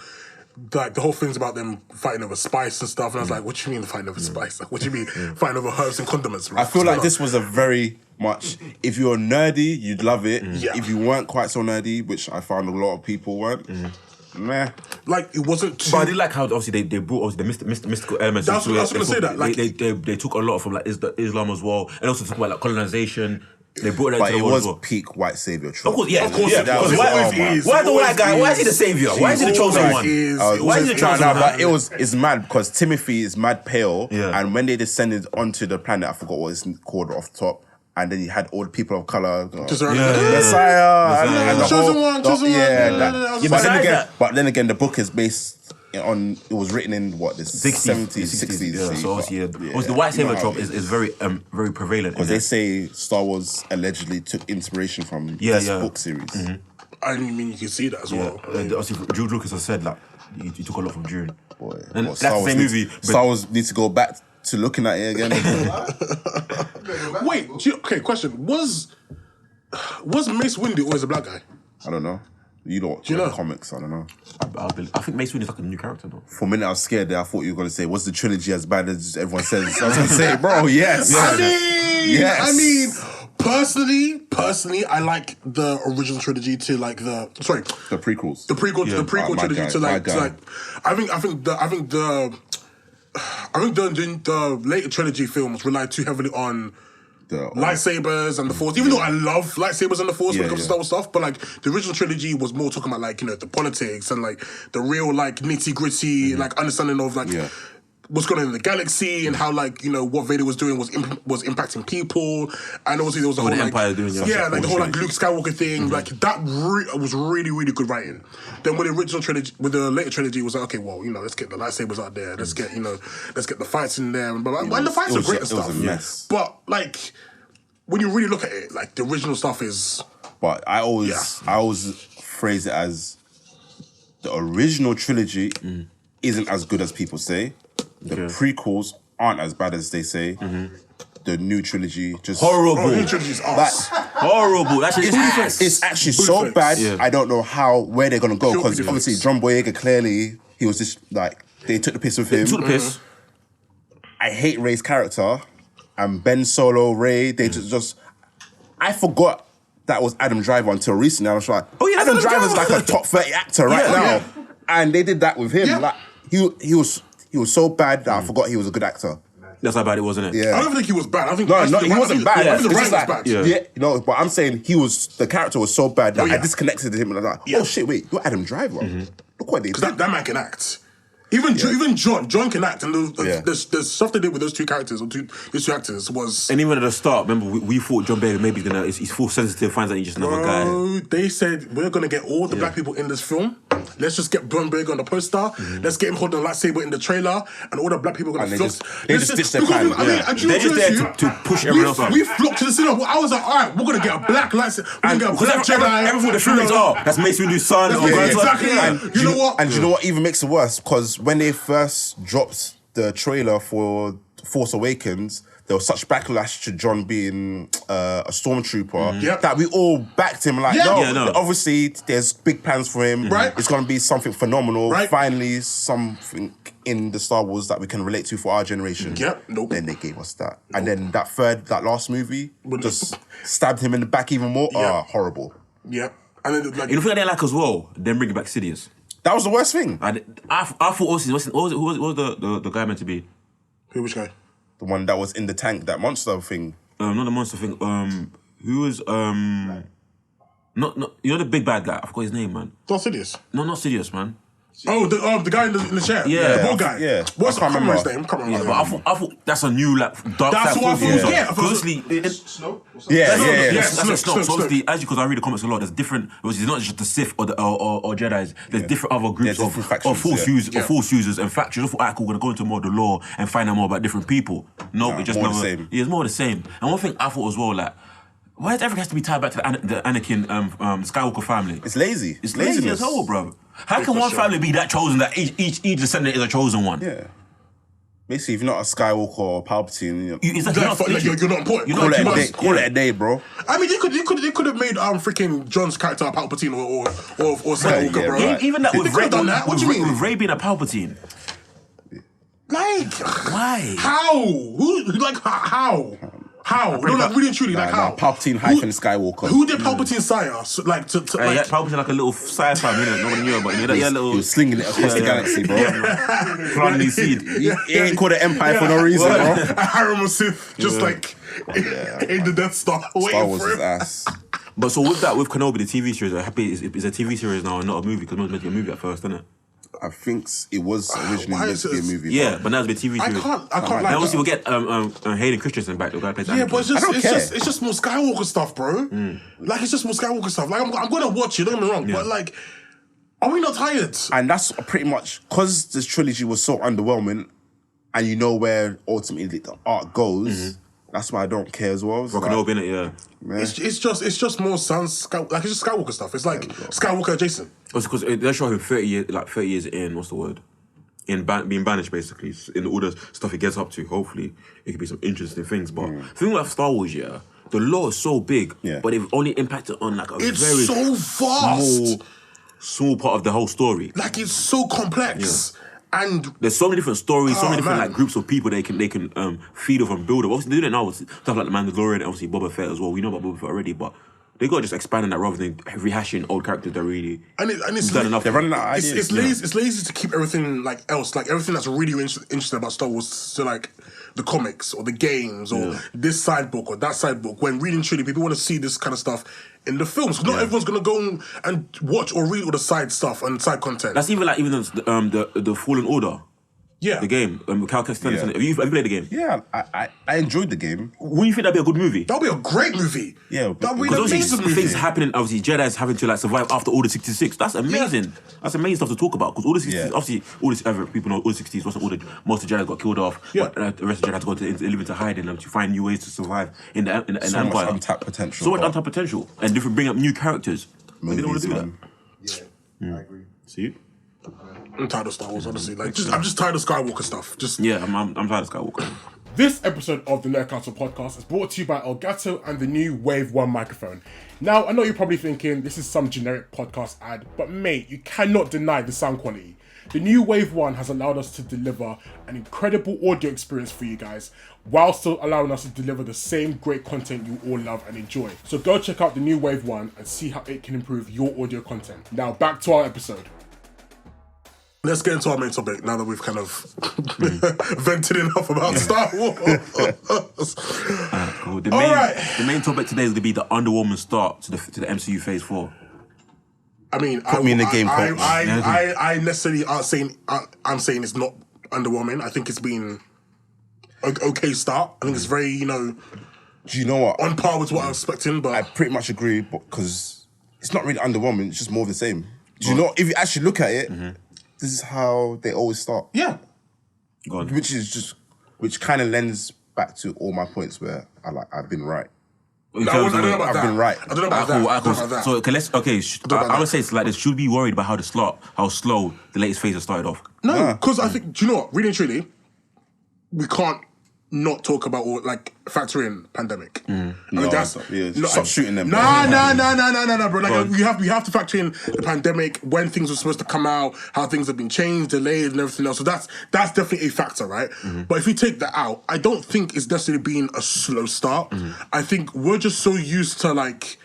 like the whole thing's about them fighting over spice and stuff." And I was like, "What do you mean fighting over spice? Like, what do you mean fighting over herbs and condiments?" Bro? I feel like this was a very much. If you're nerdy, you'd love it. Yeah. If you weren't quite so nerdy, which I found a lot of people weren't, meh. like it wasn't too. But I did like how obviously they brought obviously the mystical elements. That's into what I it. was gonna say that, like- they took a lot from like Islam as well, and also talk about like colonization. They brought that But to it the world was as well. peak white savior trope. Of course, yeah, Of course, yeah. that Because was- why, oh my- why the white guy? Why is he the is. savior? Why is he the chosen Always one? is. Why is he the chosen one? But it's mad because Timothy is mad pale, Yeah. and when they descended onto the planet, I forgot what it's called off the top. And then you had all the people of color, Just around the- Messiah, and the Chosen whole- one, chosen one. yeah. Yeah, that- yeah, but then besides again, that- the book is based on. It was written in what the 70s, 60s. Yeah, so obviously, But, obviously the white you know savior how trope it is very very prevalent. Because they say Star Wars allegedly took inspiration from Yeah, this yeah. book series. I mean, you can see that as well. Obviously, George Lucas has said like he took a lot from Dune. Boy, And well, that's the same movie. but- Star Wars needs to go back to looking at it again. Wait, okay, question. Was Mace Windu always a black guy? I don't know. You don't you read know? the comics, I don't know. I think Mace Windu is like a new character though. For a minute, I was scared there. I thought you were going to say, was the trilogy as bad as everyone says? I was going to say, bro, yes. Yes. I mean, personally, I like the original trilogy to like the prequels. the prequel Yeah. my trilogy guy, to my like guy. I think the later trilogy films relied too heavily on The- lightsabers and the Force. Even though I love lightsabers and the Force when it comes to yeah. Star Wars stuff, but like the original trilogy was more talking about like, you know, the politics and like the real like nitty gritty like understanding of like Yeah. what's going on in the galaxy and how like, you know, what Vader was doing was impacting people, and obviously there was the whole the like, Empire doing, yeah, like the whole like bullshit. Luke Skywalker thing, like that was really really good writing. Then with the original trilogy, with the later trilogy, it was like, okay, well, you know, let's get the lightsabers out there, let's get the fights in there, and the fights are great and stuff. It was a mess. But like when you really look at it, like the original stuff is But I always phrase it as the original trilogy isn't as good as people say. The prequels aren't as bad as they say. The new trilogy just Horrible. new trilogy's ass. Horrible. That's just It's actually so Booty bad. Yeah. I don't know where they're gonna go Pure because booty obviously face. John Boyega clearly he was just like they took the piss with him. took the piss. I hate Ray's character and Ben Solo Ray. They just I forgot that was Adam Driver until recently. I was like, Oh, yeah, Adam that's Adam Driver's like Driver. a top 30 actor right Yeah, now, yeah. and they did that with him. Yeah. Like he was so bad that I forgot he was a good actor. That's how bad it was, isn't it? Yeah. I don't think he was bad. I think No, actually he the wasn't writing- bad. I think the It's writing just was like, bad. Yeah. no, but I'm saying the character was so bad that Oh, yeah. I disconnected him and I was like, Yeah. oh shit, wait, you're Adam Driver. Look what they Because did. that man can act. Even John can act, and Yeah. the stuff they did with those two characters or these two actors was. And even at the start, remember we thought John Baker maybe he's full sensitive, finds out he's just another guy. Bro, they said we're gonna get all the black people in this film. Let's just get John Baker on the poster. Let's get him holding a lightsaber in the trailer, and all the black people are gonna And flock. they just ditched their plan, I mean, yeah. and you They're know, just to there be honest, to push everyone else up. We flocked to the cinema. I was like, all right, we're gonna get a black lightsaber. We're gonna get a black Jedi. Everyone the theories are that's Mace Windu's son. That's or what- grandson. exactly. And You know what? And you know what even makes it worse? Because when they first dropped the trailer for Force Awakens, there was such backlash to John being a stormtrooper Yep. that we all backed him. Like, Yeah. no, Yeah, no. obviously there's big plans for him. Right. It's going to be something phenomenal. Right. Finally, something in the Star Wars that we can relate to for our generation. Yep. Nope. Then they gave us that. And then that last movie just stabbed him in the back even more. Yeah. Horrible. Yeah, and then like You know what I didn't like as well? Then bringing back Sidious. That was the worst thing. I thought also who was the guy meant to be? which guy? The one that was in the tank, that monster thing. Not the monster thing. Who was not you know the big bad guy? I forgot his name, man. Not Sidious. No, not Sidious, man. Oh, the guy in the chair. Yeah. The bald guy. Yeah. What's I can't his remember. name? I can't remember. Yeah, but I thought that's a new like dark That's side. what I thought, yeah. Obviously, Snow? Yeah. that's Snoke, a Snoke. Snoke, So obviously, as because I read the comics a lot, there's different. Obviously, it's not just the Sith or the or Jedi's. There's different other groups different of factions, force yeah. users, of force users and factions. I thought, alright, cool, we're gonna go into more of the lore and find out more about different people. No, Nah, it just more the never. same. Yeah, it's more the same. And one thing I thought as well, like, why does everything has to be tied back to the Anakin Skywalker family? It's lazy. It's lazy as hell, bro. How can one family be that chosen that each descendant is a chosen one? Yeah. Basically, if you're not a Skywalker or Palpatine, It's like, You're not important. You're call not it a important. day. Call it a day, bro. I mean, they could have made freaking John's character a Palpatine or Skywalker, Yeah, bro. right. Even that They with could Ray, have done that. What do you mean? with Ray being a Palpatine. Like, Why? how? Who? Like, how? How? No, like, really and truly, like, how? Palpatine hyphen Skywalker. Who did Palpatine sire? So, like, to Yeah, like, Palpatine like a little sci-fi, innit? Nobody knew about it. You know, that little He was slinging it across the galaxy, bro. planting seed. He ain't called it Empire for no reason, bro. Harem of Sith, just like in the Death Star, Star waiting Wars for is him. ass. But so with that, with Kenobi, the TV series, I'm happy it's a TV series now and not a movie because it was meant to be a movie at first, isn't it? I think it was originally Why meant is to be a it- movie. Yeah, but now it's been a TV I series. can't like And obviously that. we'll get Hayden Christensen back, the guy who plays Yeah, Anakin. but it's I don't care. it's just more Skywalker stuff, bro. Like, it's just more Skywalker stuff. Like, I'm gonna watch it. Don't get me wrong, but like, are we not tired? And that's pretty much because this trilogy was so underwhelming, and you know where ultimately the art goes. That's why I don't care as well. It's For like, Kenobi, innit? Yeah. man, It's just more like it's just Skywalker stuff. It's like Skywalker adjacent. Also, because they show him 30 years in, what's the word? Being banished, basically, in all the stuff he gets up to. Hopefully, it could be some interesting things. But the thing about Star Wars, yeah, the lore is so big, but they've only impacted on like a It's very so vast. small part of the whole story. Like, it's so complex. And There's so many different stories, so many different man. like groups of people they can feed off and build up. Obviously, they do it now with stuff like the Mandalorian, and obviously Boba Fett as well. We know about Boba Fett already, but they got to just expand on that rather than rehashing old characters that really it's done enough. they're running out of it's ideas. lazy. It's lazy to keep everything like else, like everything that's really interesting about Star Wars to like the comics or the games or this side book or that side book. When really and truly, people want to see this kind of stuff in the films. Not everyone's gonna go and watch or read all the side stuff and side content. That's even the Fallen Order. Yeah. The game. Cal Kestis. Yeah. Have you played the game? Yeah, I enjoyed the game. Would you think that'd be a good movie? That'll be a great movie. Yeah, that'll be an Because amazing obviously movie. things happening, obviously Jedi's having to like survive after Order 66. That's amazing. That's amazing stuff to talk about. Because Order 66, obviously, people know Order 66 wasn't all the most of the Jedi got killed off. Yeah. But the rest of the Jedi had to go live into hiding and to find new ways to survive in the So Empire. much untapped potential. So much but untapped potential. And different bring up new characters. But they don't want to do that. movies, Yeah, I agree. See? I'm tired of Star Wars, honestly. Like, I'm just tired of Skywalker stuff. Just Yeah, I'm tired of Skywalker. This episode of the ELGATO podcast is brought to you by ELGATO and the new Wave 1 microphone. Now, I know you're probably thinking this is some generic podcast ad, but mate, you cannot deny the sound quality. The new Wave 1 has allowed us to deliver an incredible audio experience for you guys, while still allowing us to deliver the same great content you all love and enjoy. So go check out the new Wave 1 and see how it can improve your audio content. Now, back to our episode. Let's get into our main topic now that we've kind of vented enough about Star Wars. Cool. Alright. The main topic today is going to be the underwhelming start to the MCU Phase 4. I mean, Put me in the game, coach. I necessarily aren't saying I'm saying it's not underwhelming. I think it's been an okay start. I think it's very, Do you know what? on par with what I was expecting. But I pretty much agree, because it's not really underwhelming. It's just more of the same. Do you know? If you actually look at it, this is how they always start. yeah, Go on. Which kind of lends back to all my points where I've been right. In I terms don't know of- about I've that. been right. I don't know about that. Cool, I don't know about that. So I would say it's like this. Should be worried about how slow the latest phase has started off. No, because I think, do you know what? Really and truly, we can't not talk about or like factor in pandemic. I mean, No, stop shooting them. No, bro. Like we have to factor in the pandemic, when things were supposed to come out, how things have been changed, delayed, and everything else. So that's definitely a factor, right? But if we take that out, I don't think it's necessarily been a slow start. I think we're just so used to like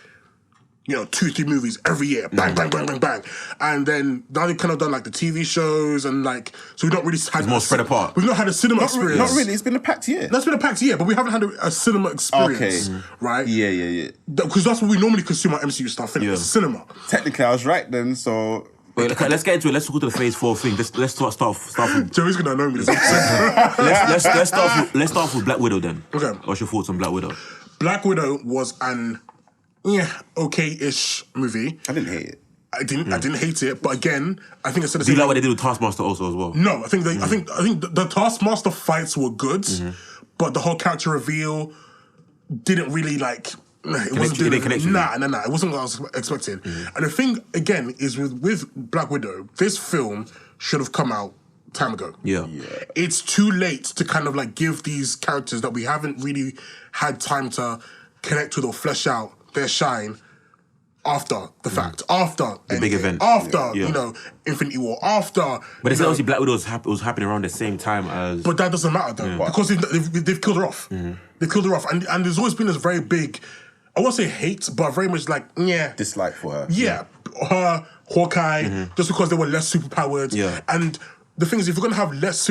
2-3 movies every year, bang, bang, bang, bang, bang, and then now they've kind of done like the TV shows and like so we don't really have more spread apart. We've not had a cinema experience. Not really. It's been a packed year. That's been a packed year, but we haven't had a cinema experience, right? Yeah. Because that's what we normally consume our MCU stuff in. It's cinema. Technically, I was right then. So Wait, let's get into it. Let's go to the Phase 4 thing. Let's start with. Joey's gonna know me this episode. let's start off with Black Widow then. Okay. What's your thoughts on Black Widow? Black Widow was an okay-ish movie. I didn't hate it. I didn't hate it, but again, I think I said the Do you same. like what they did with Taskmaster also as well? No, I think the Taskmaster fights were good, but the whole character reveal didn't really like. It wasn't connect with you? Nah. It wasn't what I was expecting. And the thing again is with Black Widow, this film should have come out time ago. Yeah. It's too late to kind of like give these characters that we haven't really had time to connect with or flesh out their shine after the fact, after the big event, after Infinity War, after. But it's obviously Black Widow was happening around the same time as. But that doesn't matter though, because they've killed her off. They've killed her off, and there's always been this very big, I won't say hate, but very much like dislike for her. Yeah, her, Hawkeye, just because they were less superpowered. Yeah. And the thing is, if you're gonna have less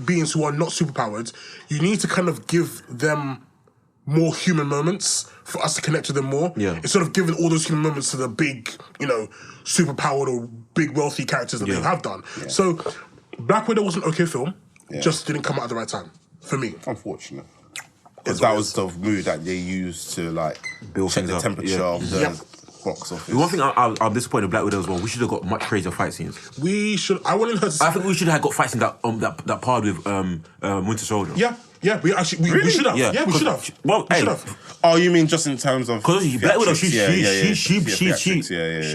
beings who are not superpowered, you need to kind of give them more human moments for us to connect to them more. Yeah. Instead of giving all those human moments to the big, superpowered or big wealthy characters that they have done. Yeah. So Black Widow was an okay film, just didn't come out at the right time for me. Unfortunate. Because that was the movie that they used to like build check the temperature of the box office. The one thing I'm disappointed with Black Widow as well, we should have got much crazier fight scenes. I wanted her to... I think we should have got fight scenes that part with Winter Soldier. Yeah, we should have. Yeah, we should have. Well, we should have. Oh, you mean just in terms of... Because Black Widow, she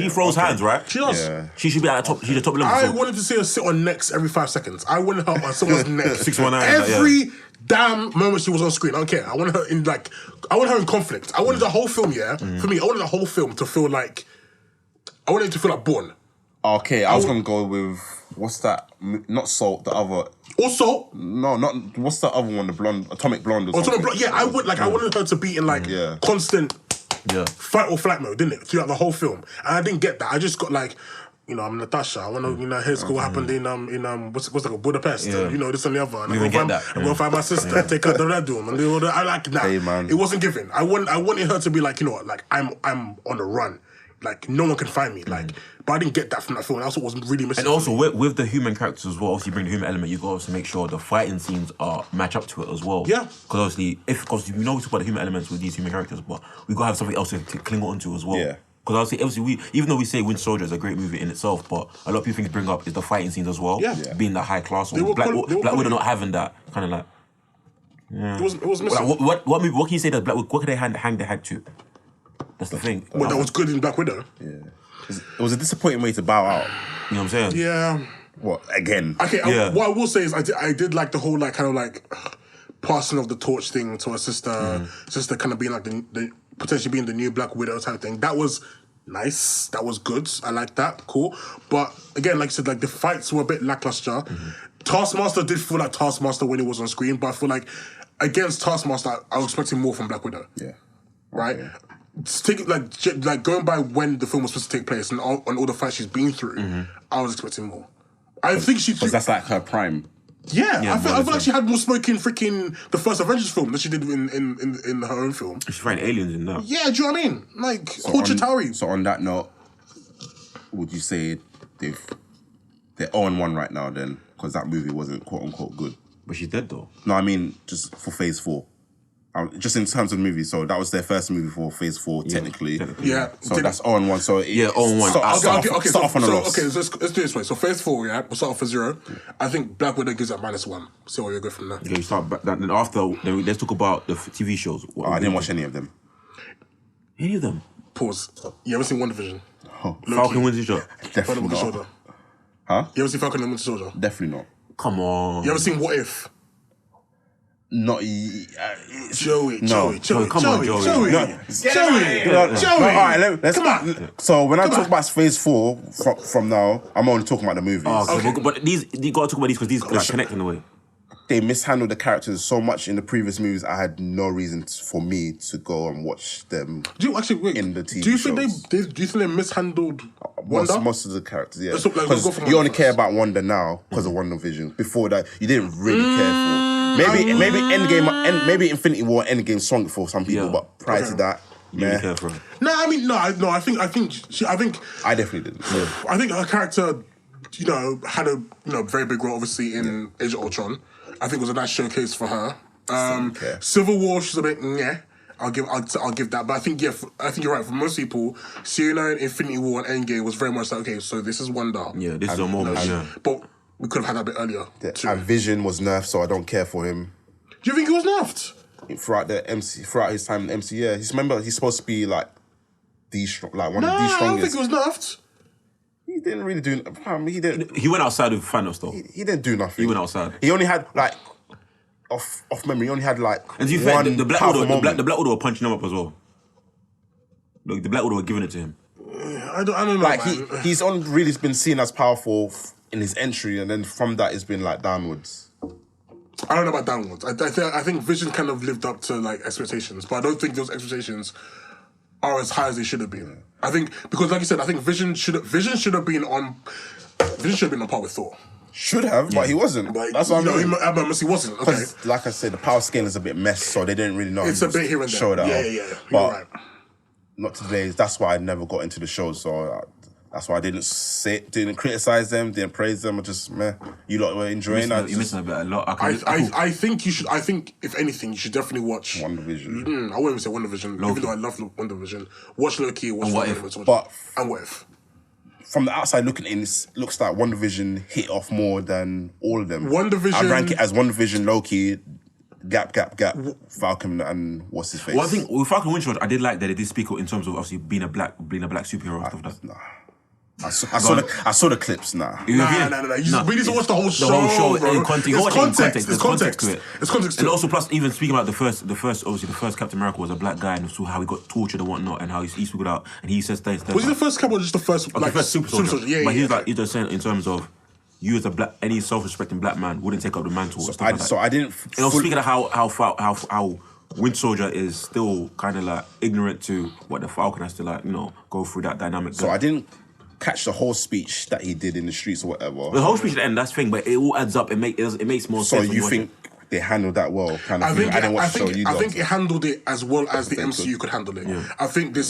throws hands, right? She does. Yeah. She should be at the top. She's the top level. I wanted to see her sit on necks every 5 seconds. I wanted her on someone's neck. 619. Every damn moment she was on screen. I don't care. I wanted her in conflict. I wanted the whole film, for me, I wanted the whole film to feel like... I wanted it to feel like Bourne. Okay, I was going to go with... What's that? Not Salt, the other... Also... No, not... What's the other one? The blonde... Atomic Blonde or something. Atomic Blonde, yeah. I wanted her to be in like constant fight or flight mode, didn't it? Throughout the whole film. And I didn't get that. I just got like... I'm Natasha. I want to, here's what happened in what's that called? Budapest. This and the other. And I'm going to find my sister, take her to Red Room. And I like that. Hey, man. It wasn't given. I wanted her to be like, I'm on the run. Like, no one can find me. Like, but I didn't get that from that film. That's what was really missing. And also, with the human characters as well, obviously you bring the human element, you got to also make sure the fighting scenes match up to it as well. Yeah. Because obviously, we know we talk about the human elements with these human characters, but we got to have something else to cling on to as well. Yeah. Because obviously, even though we say Winter Soldier is a great movie in itself, but a lot of people bring up is the fighting scenes as well. Yeah. Being the high class ones. Black Widow not having that kind of like... Yeah. It was missing. What can you say that Black Widow, what could they hang their head to? That's the thing. Well, that was good in Black Widow. Yeah. It was a disappointing way to bow out. You know what I'm saying? Yeah. What, again? Okay, what I will say is I did like the whole like kind of like passing of the torch thing to her sister, sister kind of being like the potentially being the new Black Widow type of thing. That was nice. That was good. I like that. Cool. But again, like I said, like the fights were a bit lackluster. Taskmaster did feel like Taskmaster when he was on screen, but I feel like against Taskmaster, I was expecting more from Black Widow. Yeah. Right? Okay. Take like going by when the film was supposed to take place and all the fights she's been through, I was expecting more. I think because that's like her prime. Yeah, I feel like she had more smoke in freaking the first Avengers film than she did in her own film. She's fighting aliens in that. Yeah, do you know what I mean? Like Chitauri. So on that note, would you say they're 0-1 right now then? Because that movie wasn't quote unquote good. But she's dead though. No, I mean just for Phase 4. Just in terms of the movie, so that was their first movie for Phase 4, technically. Yeah. So that's 0-1. So 0-1. Start off on a loss. Okay, so let's do it this way. So Phase 4, we'll start off for 0. I think Black Widow gives that -1. See where you go from there. Okay, you start back. Then after, let's talk about the TV shows. I didn't watch any of them. Any of them? Pause. You ever seen WandaVision? Oh, Falcon Winter Soldier. Definitely Winter not. Soldier. Huh? You ever seen Falcon and Winter Soldier? Definitely not. Come on. You ever seen What If? Not Joey. Come on, Joey. All right, let's come on. So when I talk about Phase 4 from now, I'm only talking about the movies. Okay. But these you gotta talk about these because these are connected in a way. they mishandled the characters so much in the previous movies. I had no reason for me to go and watch them. Do you actually wait? In the TV do you shows. think do you think they mishandled Wanda? Most of the characters, yeah. Let's go for Because Wanda you only first. care about Wanda now because of WandaVision. Before that, you didn't really care for. Maybe Endgame, maybe Infinity War, Endgame swung it for some people, but prior to that, You really care for her. No, I mean, no. I think I definitely didn't. Yeah. I think her character, had a very big role, obviously, in Age of Ultron. I think it was a nice showcase for her. Civil War, she's a bit I'll give that, but I think you're right. For most people, seeing her in Infinity War and Endgame was very much like, okay, so this is Wanda. Yeah, this is a moment. But we could have had that a bit earlier. Too. And Vision was nerfed, so I don't care for him. Do you think he was nerfed? Throughout his time in the MC, yeah. He's supposed to be like one of the strongest. I don't think he was nerfed. He didn't really do. He didn't. He went outside of Thanos though. He didn't do nothing. He went outside. He only had like off memory. He only had like And to be fair, the Black Widow were punching him up as well. Look, the Black Widow were giving it to him. I don't know. Like man. he's only really been seen as powerful in his entry, and then from that it's been like downwards. I don't know about downwards. I think Vision kind of lived up to like expectations, but I don't think those expectations are as high as they should have been. I think because, like you said, I think Vision should have been on par with Thor. Should have, but he wasn't. Like, That's what I mean. He wasn't. Okay, Because, like I said, the power scale is a bit messed, so they didn't really know. it's a bit here and there. Show that Yeah. off. You're But right. not today. That's why I never got into the show. So that's why I didn't criticize them, didn't praise them. I just you lot were enjoying that. You're missing a bit a lot. I think you should. I think if anything, you should definitely watch WandaVision. I wouldn't even say WandaVision, even though I love WandaVision. Watch Loki. Watch And What Loki, If. But and What If? from the outside looking in, it looks like WandaVision hit off more than all of them. WandaVision- I rank it as WandaVision, Loki, gap, Falcon, and what's his face? Well, I think with Falcon and Winter Soldier, I did like that they did speak in terms of obviously being a black superhero and stuff like that. Nah. I saw the clips. Nah. No. We need to watch the whole show. The whole show bro. in context. There's context. There's context to it. There's context to And it. also, plus, even speaking about the first Captain America was a black guy, and so how he got tortured and whatnot, and how he figured out, and he says things. Was he the first Cap or just the first? The first super soldier. Yeah. But he's like, he's just saying in terms of you as any self-respecting black man wouldn't take up the mantle. And stuff like that. So I didn't. And also speaking of how Winter Soldier is still kind of like ignorant to what the Falcon has to go through that dynamic. So I didn't catch the whole speech that he did in the streets or whatever. The whole speech at the end, that's the thing, but it all adds up. It makes more So sense. when you watch think they handled that well? Kind of I thing. think I didn't watch the show. You I think it handled it as well as the think MCU could handle it. I think there's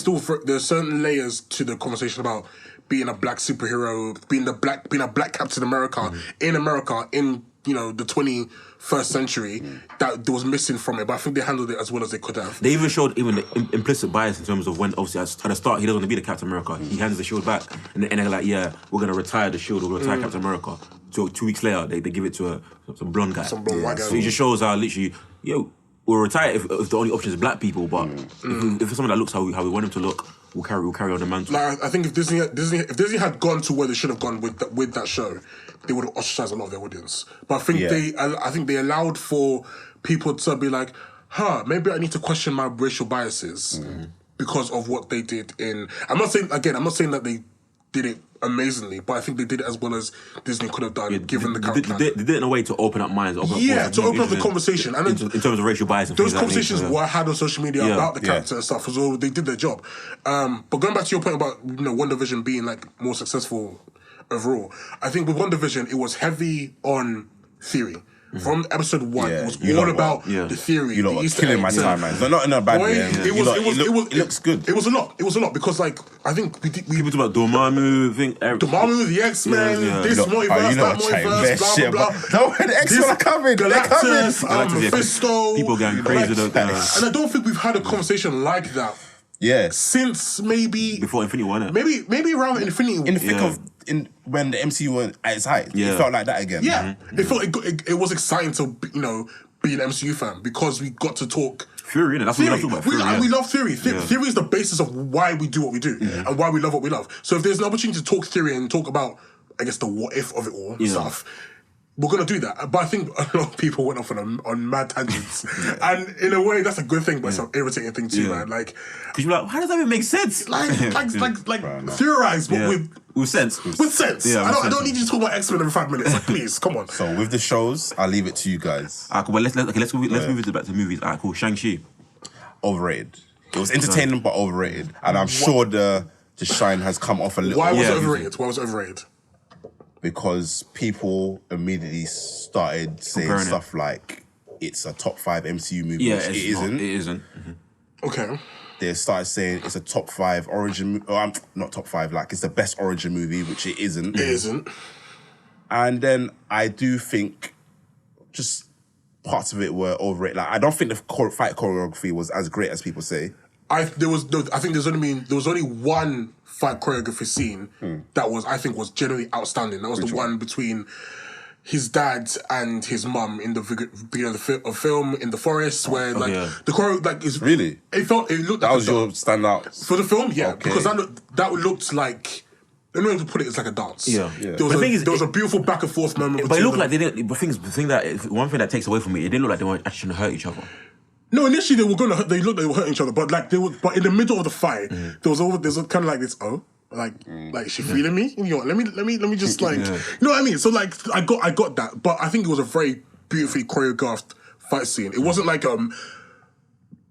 certain layers to the conversation about being a black superhero, being a black Captain America in America in the 21st century that was missing from it. But I think they handled it as well as they could have. They even showed even the implicit bias in terms of when, obviously, at the start, he doesn't want to be the Captain America. He hands the shield back, and they're like, yeah, we're going to retire the shield, we're going to retire Captain America. So 2 weeks later, they give it to some blonde guy. Some blonde white guy. So it just shows how literally, we'll retire if the only option is black people, but if it's someone that looks how we want him to look, we'll carry on the mantle. Like, I think if Disney had gone to where they should have gone with that show, they would have ostracized a lot of their audience. But I think they allowed for people to be like, maybe I need to question my racial biases because of what they did in. I'm not saying that they did it amazingly, but I think they did it as well as Disney could have done, given the character. They did it in a way to open up minds. To open up the conversation. And in terms of racial bias. And those things conversations like that. were had on social media about the character and stuff, so they did their job. But going back to your point about WandaVision being like more successful overall, I think with WandaVision it was heavy on theory. From episode 1, it was all about the theory. You the lot were Easter killing my eggs. timeline. They're not in a bad way. It looks good. It was a lot because like I think we People talk about Dormammu, Dormammu, the X-Men, this multiverse, that multiverse, blah, blah, blah. No, the X-Men are coming. Galactus, They're coming. Mephisto. people going crazy. And I don't think we've had a conversation like that since maybe Before Infinity War, innit? maybe around Infinity War. In the thick of when the MCU were at its height, it felt like that again. Yeah, it felt it was exciting to be an MCU fan because we got to talk. Fury, innit? That's what we love to talk about. Fury, We love theory. Theory is the basis of why we do what we do and why we love what we love. So if there's an opportunity to talk theory and talk about, I guess, the what if of it all and stuff, we're gonna do that. But I think a lot of people went off on mad tangents, and in a way, that's a good thing, but it's an irritating thing too, man. Like, because you're like, how does that even make sense? like theorize, but with sense. with sense. Yeah, I don't need you to talk about X-Men every 5 minutes. Like, please, come on. So with the shows, I'll leave it to you guys. Alright, cool, well, let's move it back to movies. Alright, cool. Shang-Chi. Overrated. It was entertaining but overrated, and I'm sure the shine has come off a little. Why was it overrated? Why was it overrated? Because people immediately started saying Comparing stuff like it's a top 5 MCU movie, Yeah, which it it's not. isn't. It isn't. Okay. They started saying it's a top 5 origin, not top 5, like it's the best origin movie, which it isn't. It isn't. And then I do think just parts of it were overrated. Like I don't think the fight choreography was as great as people say. I think there was only one fight choreography scene that was generally outstanding. That was the one between his dad and his mum in the beginning of the film in the forest, where the choreo is really. It looked that like was your standout for the film, yeah, okay. because that looked like. I don't know how to put it. It's like a dance. Yeah. There was a beautiful back and forth moment. But it looked like they didn't. One thing that takes away from it, it didn't look like they were actually going to hurt each other. No, initially they were going to. They looked like they were hurting each other, but but in the middle of the fight, there's kind of like this. Like she feeling me? You know, let me just like, you know what I mean? So like, I got that, but I think it was a very beautifully choreographed fight scene. It wasn't like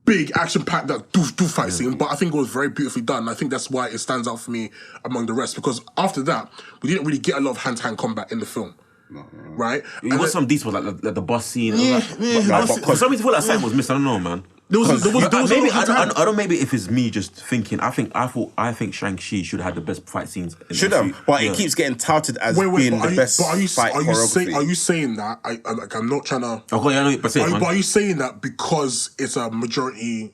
big action packed that do fight scene, but I think it was very beautifully done. I think that's why it stands out for me among the rest, because after that we didn't really get a lot of hand-to-hand combat in the film. Right? It was some decent, like the bus scene. But for some reason, I feel like something was missed. I don't know, man. There was Maybe I don't. Maybe if it's me just thinking, I think Shang-Chi should have had the best fight scenes. Should have, but it keeps getting touted as being the best fight choreography. Are you saying that? I'm not trying to. Okay, I know, but are you saying that because it's a majority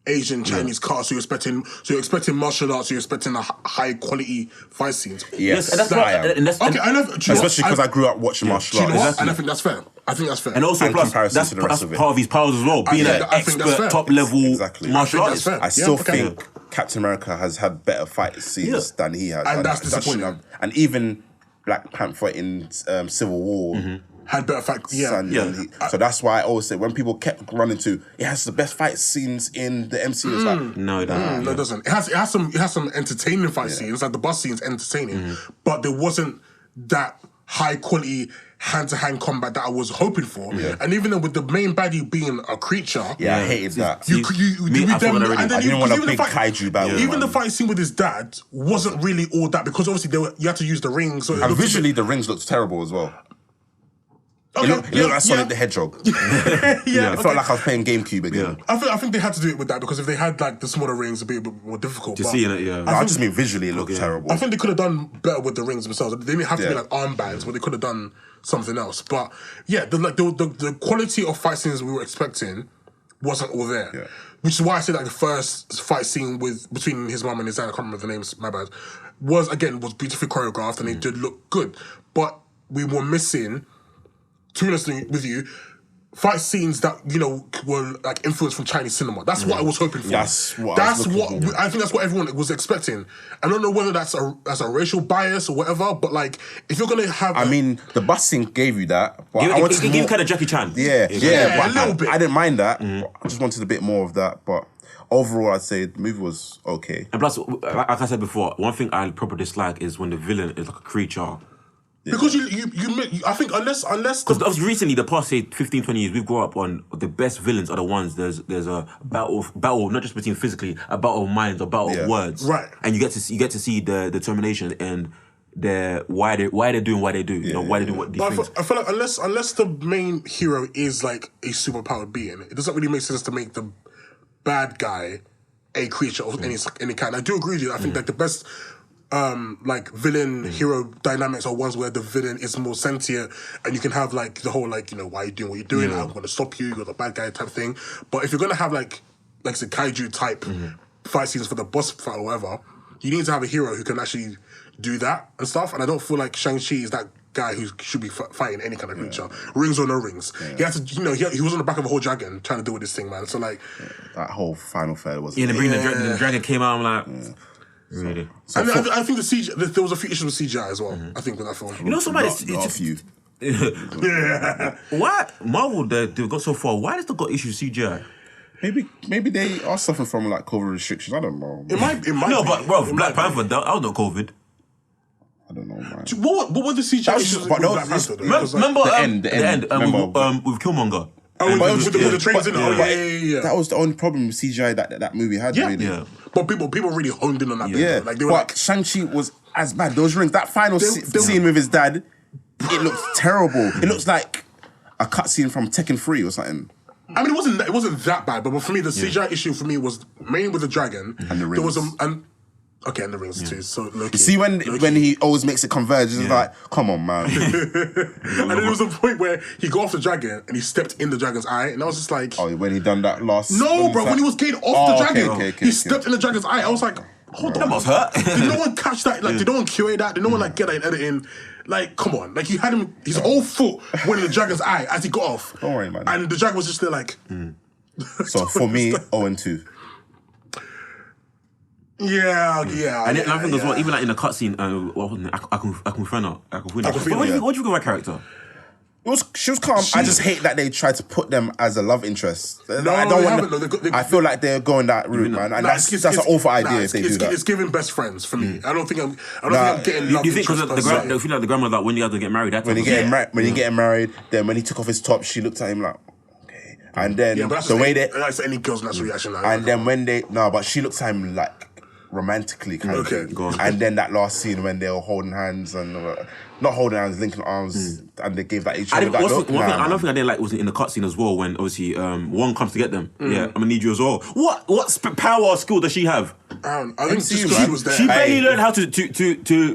Asian Chinese cast, so you're expecting martial arts, so you're expecting a high quality fight scenes? Yes, and that's I am. Okay, I know, especially because I grew up watching martial arts. Exactly. And I think that's fair. And also, plus, that's part of his powers as well. Being an expert, top level martial artist. I still think Captain America has had better fight scenes than he has. And that's disappointing. And even Black Panther in Civil War had better fight. So that's why I always say when people kept running to it has the best fight scenes in the MCU. It's like no, it doesn't. No, it doesn't. It has some entertaining fight scenes. Like the bus scene's entertaining, but there wasn't that high quality hand-to-hand combat that I was hoping for. And even though with the main baddie being a creature, I hated that. I didn't want a big kaiju battle. Even the fight scene with his dad wasn't really all that, because obviously you had to use the rings. So and visually, the rings looked terrible as well. Okay, it looked like Sonic the Hedgehog. It felt like I was playing GameCube again. I think they had to do it with that, because if they had like the smaller rings, it'd be a bit more difficult. To see it, I just mean visually it looked terrible. I think they could have done better with the rings themselves. They didn't have to be like armbands, but they could have done something else. But yeah, the quality of fight scenes we were expecting wasn't all there. Yeah. Which is why I said like the first fight scene between his mum and his dad, I can't remember the names, my bad, was beautifully choreographed and they did look good. But we were missing, to be honest with you, fight scenes that, you know, were like influenced from Chinese cinema. That's what I was hoping for. I think that's what everyone was expecting. I don't know whether that's a racial bias or whatever, but like if you're gonna have, I mean, the bus scene gave you that, but I wanted it gave kind of Jackie Chan. Yeah, a little bit. I didn't mind that. I just wanted a bit more of that, but overall, I'd say the movie was okay. And plus, like I said before, one thing I probably dislike is when the villain is like a creature. Because you I think unless because obviously recently, the past say 15, 20 years, we've grown up on the best villains are the ones there's a battle not just between physically, a battle of minds, a battle of words, right? And you get to see the determination and why they're doing what they do, you know, why they do what these things. I feel like unless the main hero is like a superpowered being, it doesn't really make sense to make the bad guy a creature of any kind. I do agree with you. I think like the best like villain hero dynamics are ones where the villain is more sentient and you can have like the whole like, you know, why are you doing what you're doing, I'm gonna stop you, you're the bad guy type thing. But if you're gonna have like say kaiju type fight scenes for the boss fight or whatever, you need to have a hero who can actually do that and stuff. And I don't feel like Shang-Chi is that guy who should be fighting any kind of creature, rings or no rings. He had to, you know, he was on the back of a whole dragon trying to deal with this thing, man. So like that whole final fair was the dragon came out. I'm like. Really? So I think the CGI, there was a few issues with CGI as well. I think with that film, you know, somebody not a few. Yeah. Why Marvel they've got so far? Why does they got issues with CGI? Maybe they are suffering from like COVID restrictions. I don't know. It might No, be. but bro, It Black might Panther, that was not COVID. I don't know, man. be. What were the CGI issues with Black Panther, though? Because, like, Remember the end. with Killmonger. with the trains in it. Oh, yeah. That was the only problem with CGI that movie had. Yeah. Really. Yeah. But people really honed in on that. Yeah. Bit, like they were but like, Shang-Chi was as bad. Those rings, that final They- scene with his dad, it looks terrible. It looks like a cutscene from Tekken 3 or something. I mean, it wasn't that bad, but for me, the CGI issue for me was mainly with the dragon And the There was rings. and the rings too. So Loki. See when he always makes it converge, it's like, come on, man. And then there was a point where he got off the dragon and he stepped in the dragon's eye, and I was just like, Oh, when he done that last. no, bro. When he was getting off the dragon, okay, he stepped in the dragon's eye. I was like, hold on, That must hurt. Did no one catch that? Like, did no one curate that? Did no one like get that in editing? Like, come on. Like, you had him, his whole foot went in the dragon's eye as he got off. Don't worry, man. And the dragon was just there like... So for me, 0-2. Yeah. And I think as well, even like in the cutscene, what was it? Aquafina. Aquafina, What do you think of that character? She was calm. I just hate that they tried to put them as a love interest. I don't they want. haven't, though. I feel like they're going that route, man, and that's an awful idea if they do that. It's giving best friends for me. I don't think I'm getting love You think interest because per se. they feel like the grandma, like when you have to get married, When you're getting married, then when he took off his top, she looked at him like, okay, and then Yeah, but that's the way they, that's any girl's natural reaction. Like, and then when they but she looked at him like romantically kind Okay, of thing. go on. And then that last scene when they were holding hands and not holding hands, linking arms, and they gave that each I other that look. don't think I didn't like was in the cutscene as well when obviously one comes to get them. Yeah, I'm gonna need you as well. What power or skill does she have? I think MCU, just 'cause man. she was there. She barely Hey. learned how to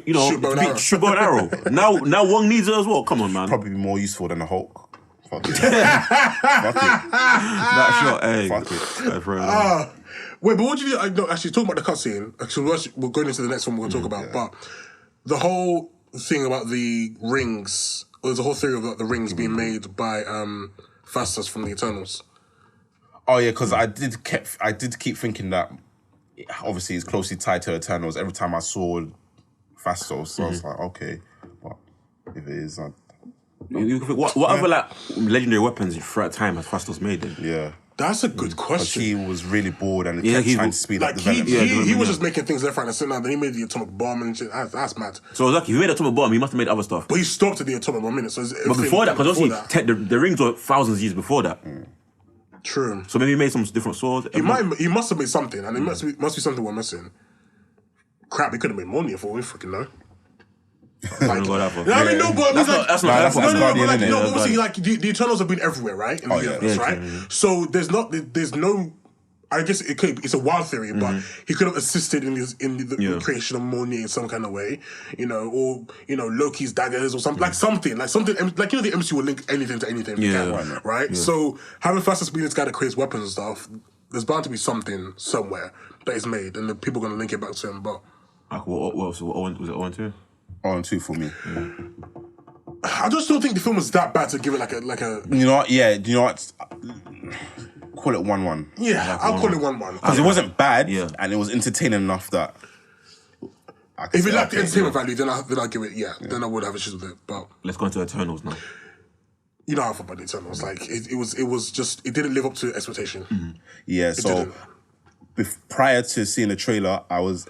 you know Shoot bow and arrow. shoot bow and arrow. Now Wong needs her as well. Come on, man. Probably more useful than the Hulk. Fuck it. Fuck That shot, hey. Fuck it. Yeah, fair enough. Wait, but what do you think? No, actually, talking about the cutscene. Actually, we're going into the next one we're going to talk about. But the whole thing about the rings, there's a whole theory about the rings being made by Phastos from the Eternals. Oh yeah, because I did keep thinking that obviously it's closely tied to Eternals. Every time I saw Phastos, so I was like, okay, but if it is, What other like legendary weapons throughout time has Phastos made? Then? yeah. That's a good Because question. he was really bored and Yeah, kept he trying was- to speed up Like he development. was just making things left, right, and center. Then he made the atomic bomb and shit. That's mad. So lucky, he made atomic bomb. He must have made other stuff. But he stopped at the atomic bomb, innit? So But before that, because obviously the rings were thousands of years before that. true. So maybe he made some different swords. He must have made something, and it must be something we're missing. Crap, he could have made money for all we freaking know. I don't go that far. You know what I mean? No, but That's not that's no, Guardian, but like, innit? no, Yeah, obviously, like the Eternals have been everywhere, right? In the universe, Yeah, right? true. So there's no. I guess it's a wild theory, but he could have assisted in the creation of Mjolnir in some kind of way, or Loki's daggers or something like something like the MCU will link anything to anything, they Yeah. can, Why not? right? So having Phastos being this guy that creates weapons and stuff, there's bound to be something somewhere that is made, and the people are gonna link it back to him. But Like, what was it? 0-2? 0-2 for me. I just don't think the film was that bad to give it like a. You know what? Yeah, do you know what? Call it 1-1. Yeah, I'll call it 1-1. Because it wasn't bad, Yeah. and it was entertaining enough that. If it lacked the entertainment value, then I'll give it. Yeah, then I would have issues with it. But Let's go into Eternals now. you know how I feel about the Eternals. Like it was just it didn't live up to expectation. Yeah, so didn't. prior to seeing the trailer, I was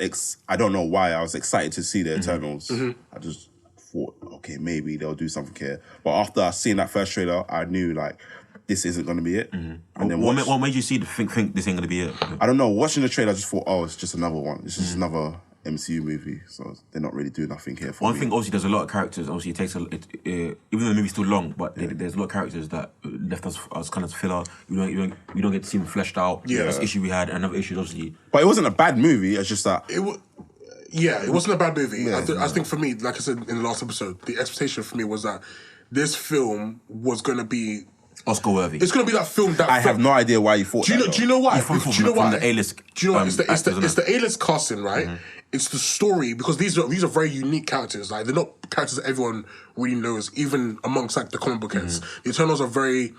I don't know why I was excited to see the Eternals. I just thought, okay, maybe they'll do something here. But after seeing that first trailer, I knew like this isn't going to be it. And then What made you think this ain't gonna be it? I don't know. Watching the trailer, I just thought, oh, it's just another one. It's just another MCU movie. So they're not really doing nothing here for One me. thing, obviously, there's a lot of characters. Obviously, it takes even though the movie's still long, but there's a lot of characters that left us as kind of filler. You don't get to see them fleshed out. Yeah. That's the issue we had. Another issue, obviously. But it wasn't a bad movie. It's just that. It wasn't a bad movie. I think for me, like I said in the last episode, the expectation for me was that this film was going to be Oscar worthy. It's going to be that film that I have no idea why you thought that. Do you know why? From the A-list. Do you know what? It's actors, the A-list casting, right? It's the story, because these are very unique characters. Like, they're not characters that everyone really knows, even amongst like the comic book heads. The Eternals are very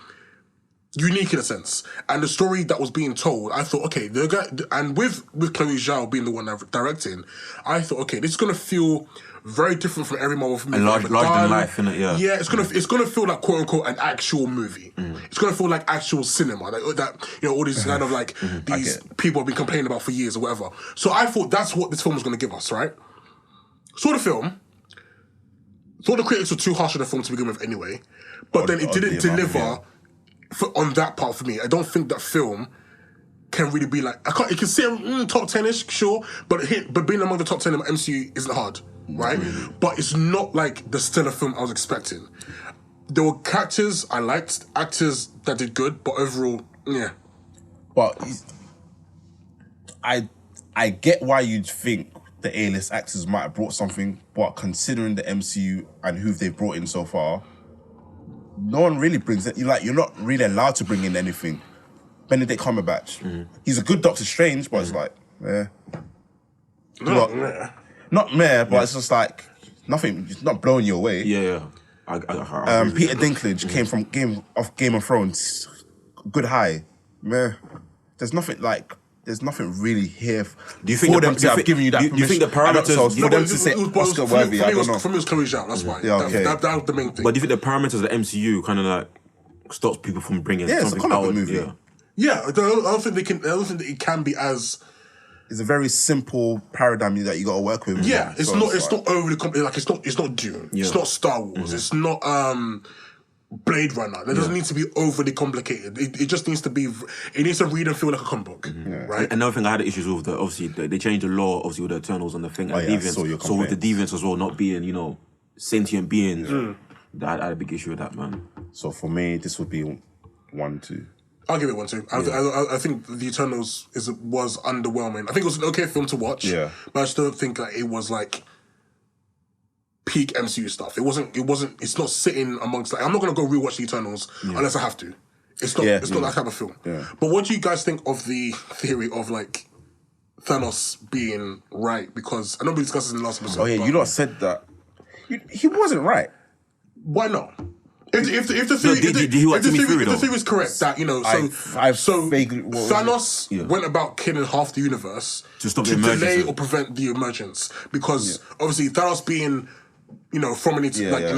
unique in a sense. And the story that was being told, I thought, okay, they're going and with Chloe Zhao being the one directing, I thought, okay, this is gonna feel very different from every Marvel movie. And larger than life, innit? Yeah. Yeah, it's gonna feel like quote unquote an actual movie. It's gonna feel like actual cinema. Like that, you know, all these kind of like these people have been complaining about for years or whatever. So I thought that's what this film was gonna give us, right? Saw the film. Thought the critics were too harsh on the film to begin with anyway. But then it didn't deliver on that part for me. I don't think that film can really be like... It can sit top 10-ish, sure, but being among the top 10 in the MCU isn't hard, right? But it's not like the stellar film I was expecting. There were characters I liked, actors that did good, but overall, yeah. But I get why you'd think the A-list actors might have brought something, but considering the MCU and who they've brought in so far, no one really brings it. You're not really allowed to bring in anything. Benedict Cumberbatch, he's a good Doctor Strange, but it's like, not meh, but it's just like nothing. It's not blowing you away. Yeah. Peter Dinklage came from Game of Thrones, good high, meh. There's nothing really here. Do you think them to have given you that? Do you think the parameters for them to say Oscar worthy? I don't know. For me, it was Chloe Zhao. That's why. Yeah, okay. That was the main thing. But do you think the parameters of the MCU kind of like stops people from bringing it's a something comic book out? movie. Yeah, I don't think they can. I don't think that it can be as. It's a very simple paradigm that you got to work with. Yeah, it's not overly complicated. Like it's not Dune. Yeah. It's not Star Wars. It's not Blade Runner. It doesn't need to be overly complicated. It just needs to be. It needs to read and feel like a comic book, right? Another thing I had issues with, obviously they changed the law, obviously with the Eternals and the thing, and Deviants. So with the Deviants as well, not being sentient beings, I had a big issue with that, man. So for me, this would be 1-2. I'll give it 1-2. I think the Eternals was underwhelming. I think it was an okay film to watch. Yeah, but I still think that it was like peak MCU stuff. It's not sitting amongst like I'm not gonna go rewatch the Eternals unless I have to. It's not that type of film. Yeah. But what do you guys think of the theory of like Thanos being right? Because I know we discussed this in the last episode. Oh yeah, you lot said that. He wasn't right. Why not? If the theory is correct, that Thanos went about killing half the universe to stop to the emergence, delay or prevent the emergence, because obviously Thanos being from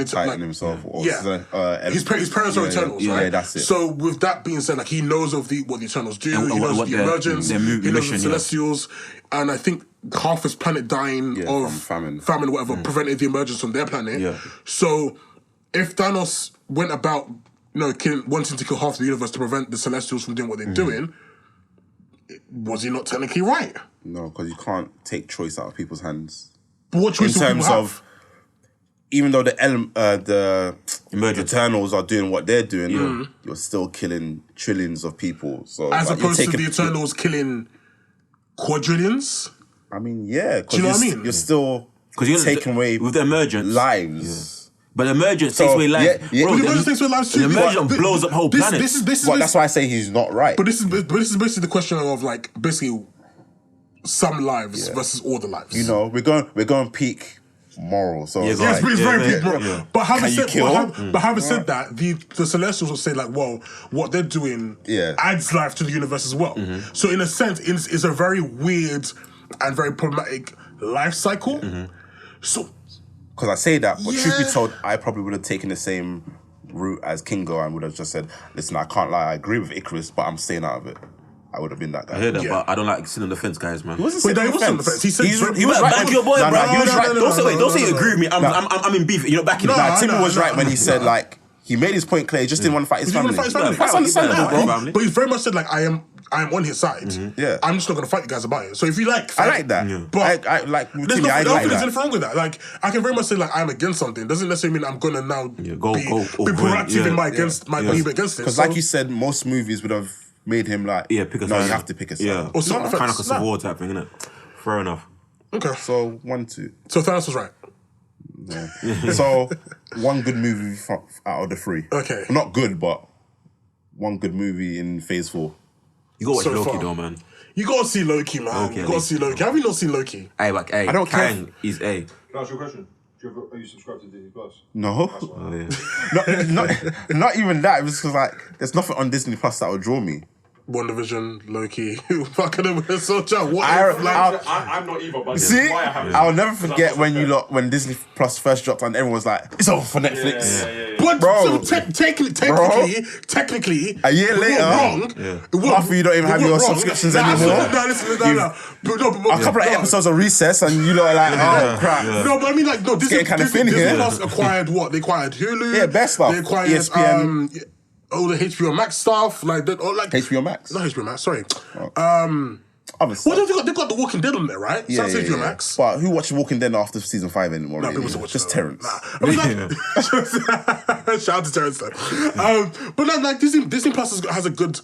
Titan himself. His parents are Eternals, right? Yeah, that's it. So with that being said, like he knows of what the Eternals do, he knows the emergence, he knows the Celestials, and I think half his planet dying of famine, whatever, prevented the emergence on their planet. Yeah. So if Thanos went about, wanting to kill half the universe to prevent the Celestials from doing what they're doing, was he not technically right? No, because you can't take choice out of people's hands. But what choice in terms of, even though the Eternals are doing what they're doing, you're still killing trillions of people. So as opposed to the Eternals killing quadrillions? I mean, yeah. Do you know what I mean? You're still taking away with the emergence lives. But the emergence takes away lives. Bro, the emergence takes away lives too. The emergence blows up whole planets. That's why I say he's not right. But this is basically the question of like basically some lives versus all the lives. We're going peak moral. So it's very peak moral. Yeah. But having said that, the Celestials will say like, well, what they're doing adds life to the universe as well. Mm-hmm. So in a sense, it's a very weird and very problematic life cycle. Mm-hmm. So. Because I say that, but truth be told, I probably would have taken the same route as Kingo and would have just said, listen, I can't lie, I agree with Icarus, but I'm staying out of it. I would have been that guy. I hear that, but I don't like sitting on the fence, guys, man. He wasn't sitting on the fence. He said he was right. Back your boy, bro. He was right. Don't say you agree with me. I'm in beef. You're not backing it. Timmy was right when he said, like, he made his point clear, he just didn't want to fight his family. That's understandable, bro. But he's very much said, like, I'm on his side. Mm-hmm. Yeah, I'm just not gonna fight you guys about it. So if you like, I like that. Yeah. But I like Timmy. I don't think there's anything wrong with that. Like I can very much say like I'm against something. Doesn't necessarily mean I'm gonna now be proactive in my against my belief against it. Because like you said, most movies would have made him like pick a side. No, you have to pick a side. Yeah, or kind of like a civil war type thing, isn't it? Fair enough. Okay. So 1-2. So Thanos was right. No. So one good movie out of the three. Okay. Not good, but one good movie in Phase 4. You gotta watch Loki though, man. You gotta see Loki, man. You gotta see Loki. Have you not seen Loki? I don't care. He's A. Can I ask you a question? Do Are you subscribed to Disney Plus? No. Oh, yeah. not even that. It was because like there's nothing on Disney Plus that would draw me. WandaVision, Loki, fucking Winter Soldier. What I- if, like, I'm not either, but See, that's why I haven't. I'll never forget when Disney Plus first dropped and everyone was like, "It's over for Netflix." But Bro. so technically, A year it wasn't later, wrong. It wasn't- half of you don't even it have your wasn't wrong. subscriptions Nah, anymore. But A couple of episodes of Recess, and you lot are like, "Oh crap!" No, but I mean, like, no, Disney, getting kinda Disney, thin Disney here. Plus acquired what? They acquired Hulu. Yeah, best stuff. They acquired ESPN. all the HBO Max stuff, like HBO Max. Not HBO Max. Sorry. Obviously. Well, they got The Walking Dead on there, right? So that's HBO Max. But who watches Walking Dead after season 5 anymore? Nah, really? people still watch Just it. Terrence. Nah. I mean, like, shout out to Terrence though. But like Disney Plus has a good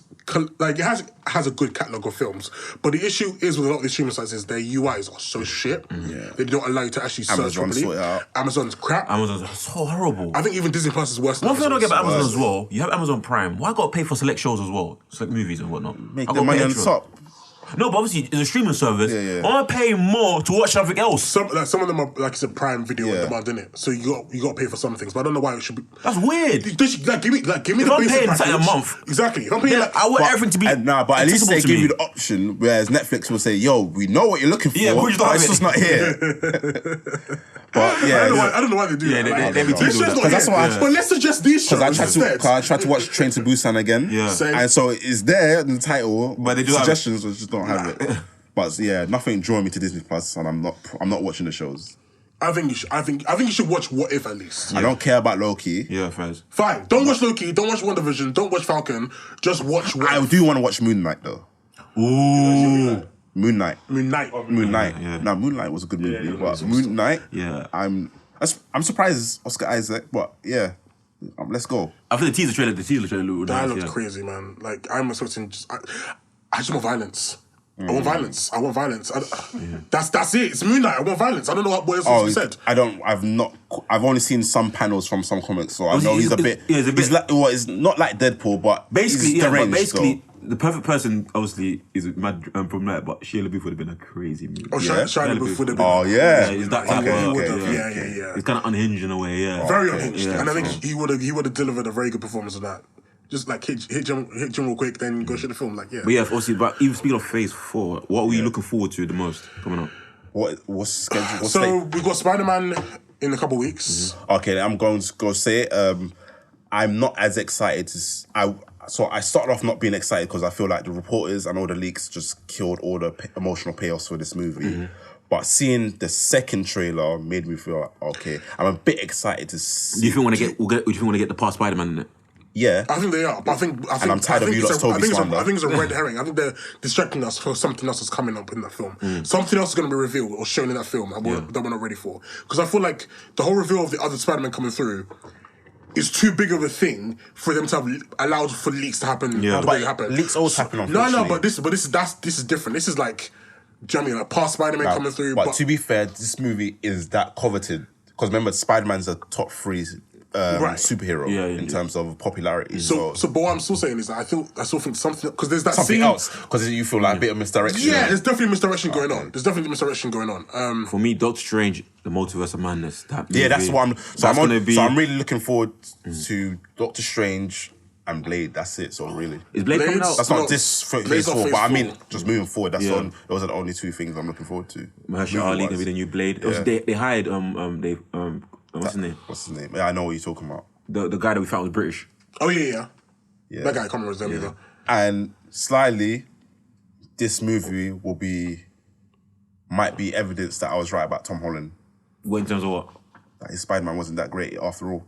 has a good catalog of films. But the issue is with a lot of these streaming sites is their UIs are so shit. They don't allow you to actually search Amazon properly. sort it out. Amazon's crap. Amazon's so horrible. I think even Disney Plus is worse. One thing I don't get about Amazon worse. as well, you have Amazon Prime. Why got to pay for select shows as well? Select movies and whatnot. Make I the gotta money pay on the extra. top. No, but obviously it's a streaming service. Yeah. I'm paying more to watch something else. Some of them are like it's a Prime Video on Yeah. demand, isn't it? So you got to pay for some things, but I don't know why it should be. That's weird. They should, give me If the I'm basic paying package. something a month, Exactly. If I'm paying I want everything to be. But at least accessible they to give me. you the option, whereas Netflix will say, "Yo, we know what you're looking for, Yeah, but we just don't but it's have just it." not here." But yeah, I don't know why they do Yeah, that. they be Let's teasing just with not that. 'Cause that's here. what I- But let's suggest these shows because instead. I tried to watch Train to Busan again, Yeah. Same. and so it's there in the title, But they do have suggestions, but just don't have it. But yeah, nothing drawing me to Disney Plus, and I'm not watching the shows. I think you should watch What If at least. I don't care about Loki. Yeah, fans. Fine. Don't watch Loki. Don't watch WandaVision. Don't watch Falcon. Just watch What I If. do want to watch Moon Knight though. Ooh. Moon Knight. Moon Knight. Moon Knight. Yeah. Now Moonlight was a good movie, yeah, but Moon Knight. Yeah. I'm surprised Oscar Isaac, but yeah, let's go. I think the teaser trailer looked That nice. looked crazy, man. Like I'm expecting I just want violence. I want violence. That's it. It's Moon Knight. I want violence. I don't know what else you said. I've only seen some panels from some comics, so I know he's a bit. Yeah, he's a bit- He's like, well, it's not like Deadpool, but Basically, he's yeah, but deranged, basically, the perfect person, obviously, is mad from that, but Shia LaBeouf would have been a crazy movie. Oh, Yeah. Shia LaBeouf would have been. Oh yeah, Yeah, he's that He type of. would have. Yeah. He's kind of unhinged in a way, yeah. Very unhinged, Yeah, and I think so- he would have delivered a very good performance of that. Just like hit Jim real quick, then go shoot the film. Like yeah. But yeah, obviously, but even speaking of Phase 4, what were you looking forward to the most coming up? what's scheduled? What's So date? we've got Spider-Man in a couple weeks. Okay, I'm going to go say it. I'm not as excited as So I started off not being excited because I feel like the reporters and all the leaks just killed all the emotional payoffs for this movie. But seeing the second trailer made me feel like, okay, I'm a bit excited to see. Do you think we want to get the past Spider-Man in it? Yeah. I think they are, but I think I'm tired of you it's lot's Toby slander. I think it's a red herring. I think they're distracting us for something else that's coming up in that film. Something else is going to be revealed or shown in that film that we're not ready for. Because I feel like the whole reveal of the other Spider-Man coming through is too big of a thing for them to have allowed for leaks to happen the way it happened. Leaks always happen, No, unfortunately. but this is different. This is like, do you know what I mean? Like past Spider-Man coming through. But to be fair, this movie is that coveted. Because remember, Spider-Man's a top 3 superhero in terms of popularity. So, but what I'm still saying is that I still think something, because there's that something scene, else, because you feel like a bit of misdirection. Yeah, there's definitely misdirection going on. There's definitely misdirection going on. For me, Doctor Strange, the Multiverse of Madness. That Yeah, that's movie, what I'm. So I'm really looking forward to Doctor Strange and Blade. That's it. So really, Is Blade coming out? that's not this phase Blade's not 4, phase but I 4. mean, just moving forward. Those are the only 2 things I'm looking forward to. Mahershala Ali gonna be the new Blade. Obviously, they hired what's his name? What's his name? Yeah, I know what you're talking about. The guy that we found was British. Oh yeah. That guy, I can't remember his name either. And slyly, this movie might be evidence that I was right about Tom Holland. What in terms of what? That his Spider-Man wasn't that great after all.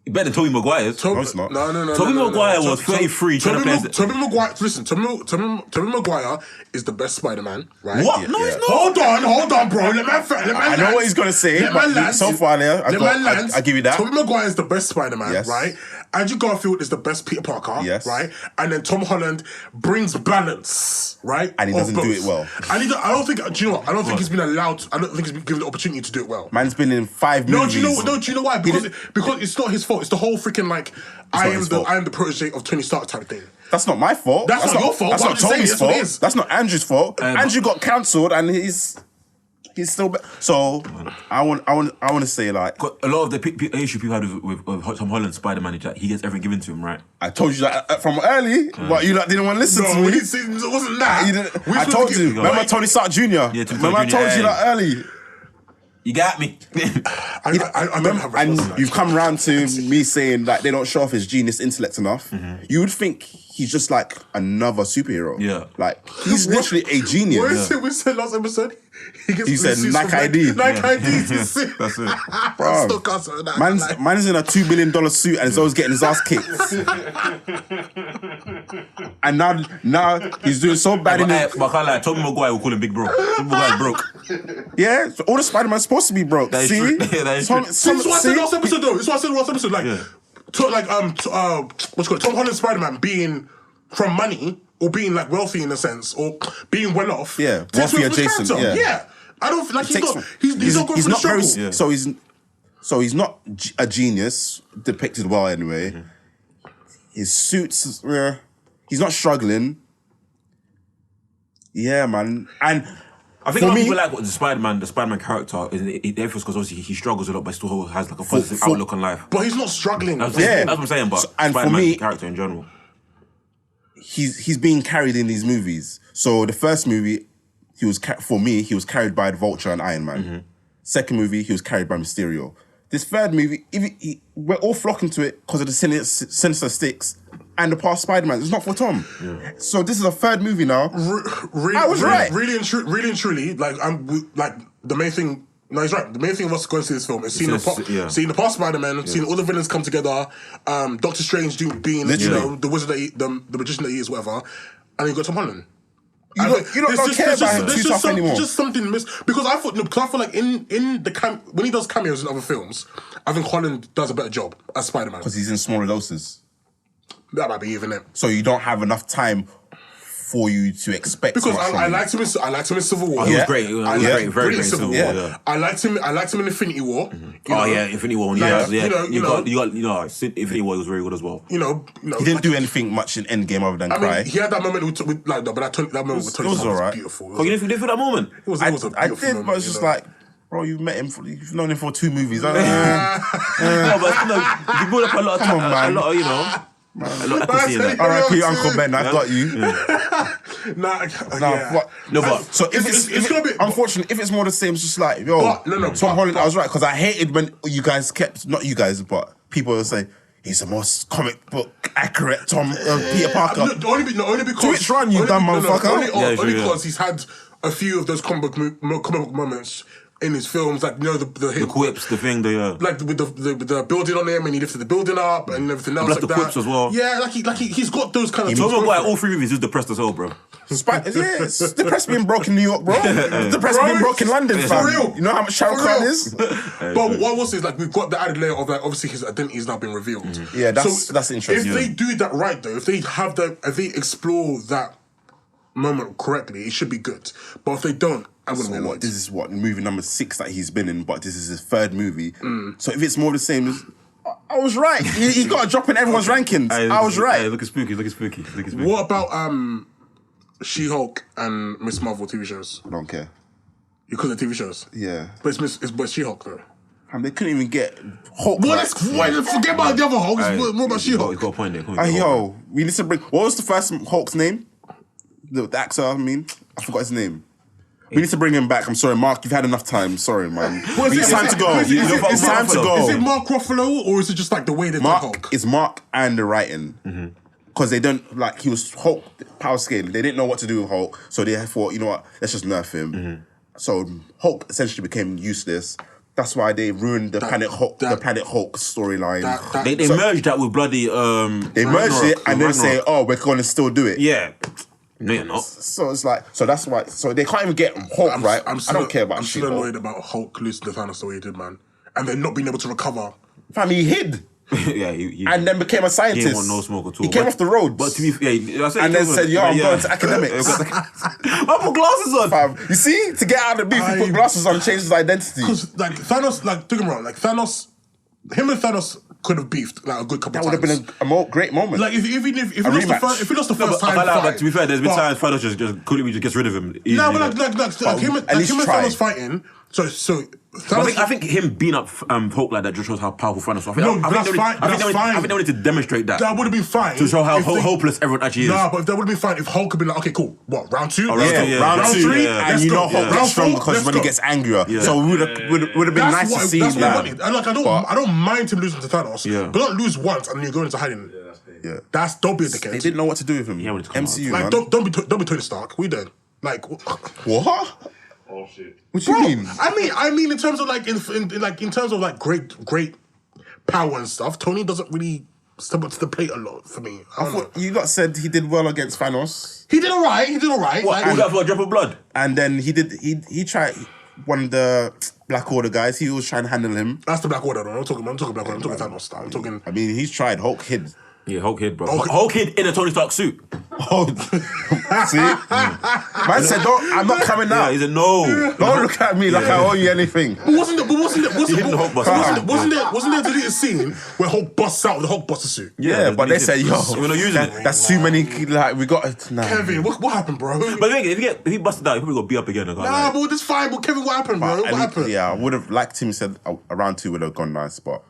Better than Tobey Maguire's. No, it's not. No. Tobey Maguire was 33 trying to play as- Tobey Maguire. Listen, Tobey Maguire is the best Spider-Man, right? What? Yeah, No, yeah. he's not. Hold on, bro. Let man I know what he's gonna say, but so far, I give you that. Tobey Maguire is the best Spider-Man, Yes. right? Andrew Garfield is the best Peter Parker, Yes. right? And then Tom Holland brings balance, right? And he of doesn't do both. it well. And I don't think. Do you know what? I don't think he's been allowed. I don't think he's been given the opportunity to do it well. Man's been in 5 No, movies. do you know why? Because it's not his fault. It's the whole freaking like I not his fault. am the protege of Tony Stark type thing. That's not my fault. That's not your fault, That's but not I'm just saying, Tony's that's what it fault. is. That's not Andrew's fault. Andrew got cancelled and he's He's still so. I want to say like A lot of the issue people had with Tom Holland's Spider-Man is that he gets everything given to him, right? I told you that from early, but you didn't want to listen to me. It wasn't that. You didn't, I told you. Remember Tony Stark Jr. Yeah, remember I told you that early. You got me. I don't have And response to that. you've come around to me saying that they don't show off his genius intellect enough. You would think he's just like another superhero. Yeah. Like, he's literally a genius. What is it we said last episode? He said Nike ID. Nike ID. That's it. That's it. I'm still canceling that. Man's in a $2 billion suit and he's always getting his ass kicked. And now he's doing so bad in it. But I can't lie, Tobey Maguire will call him Big Bro. Tobey Maguire's broke. Yeah, so all the Spider-Man's supposed to be broke. That is See? true. Yeah, that is true. This is what I said last episode, though. This is what I said last episode. Like, what's it called? Tom Holland's Spider-Man being from money or being like wealthy in a sense or being well off. Yeah, takes wealthy away from his adjacent, character. yeah. I don't feel like he's not going for the struggle. So he's not a genius, depicted well anyway. His suits, he's not struggling. Yeah, man. And I think a lot of people like the Spider-Man character is because obviously he struggles a lot, but still has like a positive outlook on life. But he's not struggling. That's what I'm saying. But and Spider-Man for me, character in general, he's being carried in these movies. So the first movie, he was carried by the Vulture and Iron Man. Second movie, he was carried by Mysterio. This third movie, we're all flocking to it because of the Sinister Six and the past Spider-Man. It's not for Tom. Yeah. So this is a third movie now. I was right. Really and truly, like the main thing. No, he's right. The main thing of us going to see this film is seeing the past Spider-Man, seeing all the villains come together. Doctor Strange being the wizard, the magician that he is, whatever, and then you got Tom Holland. You don't care about him too tough anymore. Just something missed because I feel like in the when he does cameos in other films, I think Holland does a better job as Spider-Man because he's in smaller doses. That might be even it. So you don't have enough time for you to expect. Because I liked him in Civil War. Oh, he was great. He was great, very great Civil War. Yeah. I liked him in Infinity War. Infinity War. Infinity War was very good as well. He didn't do anything much in Endgame other than cry. He had that moment with that moment with Tony was Stark alright. was beautiful. You didn't feel that moment? It was a beautiful I did, moment, but it's just like, bro, you've known him for 2 movies. No, but you build up a lot of time, a lot of, a lot of equity in that. R.I.P. Uncle Ben, I got you. So if it's gonna be unfortunate, if it's more the same, it's just like, Tom Holland. I was right because I hated when you guys not you guys, but people will say he's the most comic book accurate Peter Parker. Only because Twitch run, you dumb motherfucker. Only because he's had a few of those comic book moments in his films, like the quips, the thing, like with the building on him, and he lifted the building up and everything else. Like the quips as well. Yeah, he's got those kind of. All 3 movies is depressed as hell, bro. It's depressed being broke in New York, bro. It's depressed being broke in London, fam. For real. You know how much Shahrukh Khan is? But what I will say is, like, we've got the added layer of, like, obviously his identity has now been revealed. Yeah, that's interesting. If they do that right, though, if they explore that moment correctly, it should be good. But if they don't, I'm gonna be annoyed. This is movie number 6 that he's been in, but this is his 3rd movie. So if it's more the same, I was right. He got a drop in everyone's rankings. I was right. Looking spooky. What about She-Hulk and Miss Marvel TV shows? I don't care. Because of TV shows? Yeah. But it's She-Hulk, though. And they couldn't even get Hulk. Forget about the other Hulk. It's more about She-Hulk. He's got a point there. We need to bring... What was the first Hulk's name? The actor, I forgot his name. We need to bring him back. I'm sorry, Mark. You've had enough time. Sorry, man. It's time to go. It's time to go. Is it Mark Ruffalo or is it just like the way they done Hulk? It's Mark and the writing. Because they don't, he was Hulk power scaling. They didn't know what to do with Hulk. So they thought, you know what, let's just nerf him. So Hulk essentially became useless. That's why they ruined the Planet Hulk storyline. They merged that with bloody... they merged it and then say, we're going to still do it. Yeah. No, you're not. So it's like, so that's why, so they can't even get Hulk right. I don't care about I'm still annoyed about Hulk losing to Thanos the way he did, man. And then not being able to recover. Fam, he hid. Yeah, he and then became a scientist. He didn't want no smoke at all. He came off the road. But to be fair, and then said, I'm going to academics. I put glasses on. Fam, you see, to get out of the beef, he put glasses on, changed his identity. Because, Thanos, don't get me wrong, Thanos, him and Thanos could have beefed like a good couple That would times. have been a great moment. Like if he rematch. lost the first time, I like that, fine. but to be fair, there's been But- times Thanos just clearly just gets rid of him. Easily, No, but like him at and least Thanos try. fighting. So I think him beating up Hulk like that just shows how powerful Thanos was. No, that's fine. I think they wanted to demonstrate that. That would have been fine To show how if they- hopeless everyone actually is. Nah, but that would have been fine if Hulk had been like, okay, cool. What, round 2? Oh, Let's round go. two, yeah. Round two, 3, and let's you go. know Hulk Round gets strong 4, because let's when he go. gets angrier. Yeah. So would have been nice to see that's what I that. wanted. And like, I don't mind him losing to Thanos, Yeah. but don't lose once and you're going into hiding. Yeah. Don't be a They dickhead. didn't know what to do with him. Yeah, when it's come MCU, Like, man. don't be Tony Stark. We did. Like, What? Oh shit. What do you mean? I mean, in terms of like, in terms of like great power and stuff, Tony doesn't really step up to the plate a lot for me. I don't know. You got said he did well against Thanos, He did alright. What? All that for a drop of blood? and then he tried one of the Black Order guys. He was trying to handle him. That's the Black Order. No, I'm talking Black Order. I'm talking Thanos. I'm talking. I mean, he's tried. Hulk hid. Yeah, Hulk hid, bro. Hulk- Hulk hid in a Tony Stark suit. Oh, see, man said, "Don't. I'm not coming Yeah, out. he said no. Don't look at me like I owe you anything." But wasn't there a deleted scene where Hulk busts out with the Hulk Buster suit? Yeah, but they said, "Yo, we're not using it." that's too many. Like we got nah. Kevin, what happened, bro? But the thing is, if he busted out, he probably got beat up again. I can't Nah, lie. but this fine. But Kevin, what happened, bro? What And happened? Yeah, I would have liked him. Said around 2 would have gone nice, but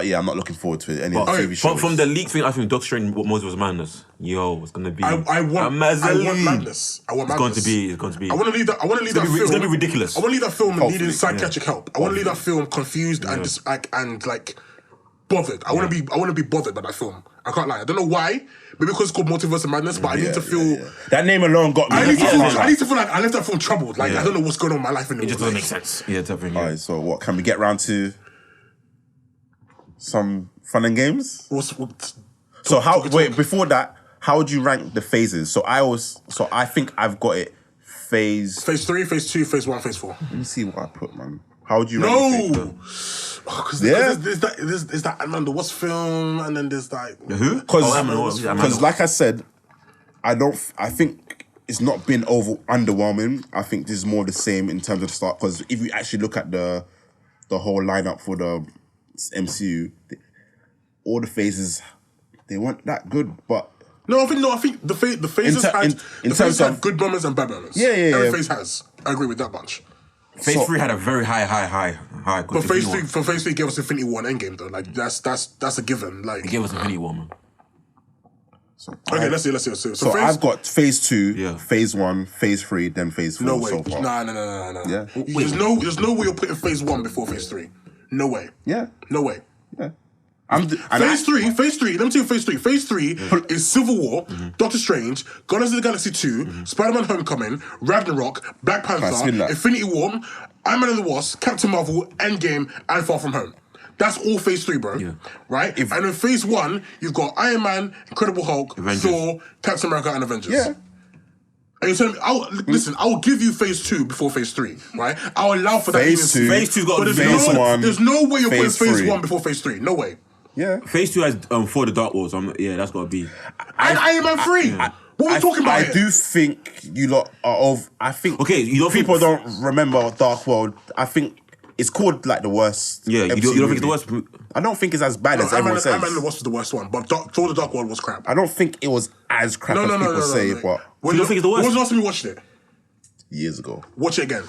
yeah, I'm not looking forward to any of the TV shows. From the leak thing, I think Doctor Strange, what Moses was madness. Yo, it's gonna be. I want madness. I want madness. It's going to be. I want to leave that. I want to leave that film. It's gonna be ridiculous. I want to leave that film Hopefully, needing psychiatric help. I want to leave that film confused and just like bothered. I want to be bothered by that film. I can't lie. I don't know why. Maybe because it's called Multiverse of Madness, but I need to feel. That name alone got me. I need to feel like I left that film troubled. Like I don't know what's going on in my life anymore. It just doesn't Like, make sense. Yeah, definitely. Alright, so what can we get round to? Some fun and games. So before that, how would you rank the phases? So I think I've got it. Phase 3, phase 2, phase 1, phase 4. Let me see what I put, man. How would you rank the No, because Yeah. there's that Ant-Man the Wasp film, and then there's like Who? Because like I said, I think it's not been underwhelming. I think this is more the same in terms of the start. Because if you actually look at the whole lineup for the MCU, all the phases, they weren't that good. But No, I think the phases have good moments and bad moments. Yeah. Every phase has. I agree with that bunch. Phase 3 had a very high. But phase 3 gave us Infinity War and Endgame though. Like that's a given. Like It gave us Infinity War, man. okay, let's see. So I've got phase 2, Yeah. phase 1, phase 3, then phase 4 no way. so far. No. Yeah. There's no way you're putting phase 1 before phase 3. No way. Yeah. No way. Yeah. Phase 3, let me tell you phase 3. Phase 3 is Civil War, Doctor Strange, Guardians of the Galaxy 2, Spider-Man Homecoming, Ragnarok, Black Panther, spin that. Infinity War, Ant-Man and the Wasp, Captain Marvel, Endgame, and Far From Home. That's all phase 3, bro. Yeah. Right? And in phase 1, you've got Iron Man, Incredible Hulk, Avengers. Thor, Captain America, and Avengers. Yeah. And you're telling me, listen, I will give you phase 2 before phase 3, right? I'll allow for that. Phase 2. Phase 2's got But phase 1. there's no way you're putting phase phase 3. 1 before phase 3. No way. Yeah. Phase 2 has For the Dark Wars. Yeah, that's got to be. And Iron Man 3. What are we talking about I here? do think you lot are of. I think Okay, you don't people think- don't remember Dark World. I think it's called like the worst. Yeah, you MCU don't think it's the movie. worst? I don't think it's as bad as everyone says. Ant-Man and the Wasp was the worst one, but Thor the Dark World was crap. I don't think it was as crap as people say, but When you don't think it's the worst? When was the last time you watched it? years ago. Watch it again.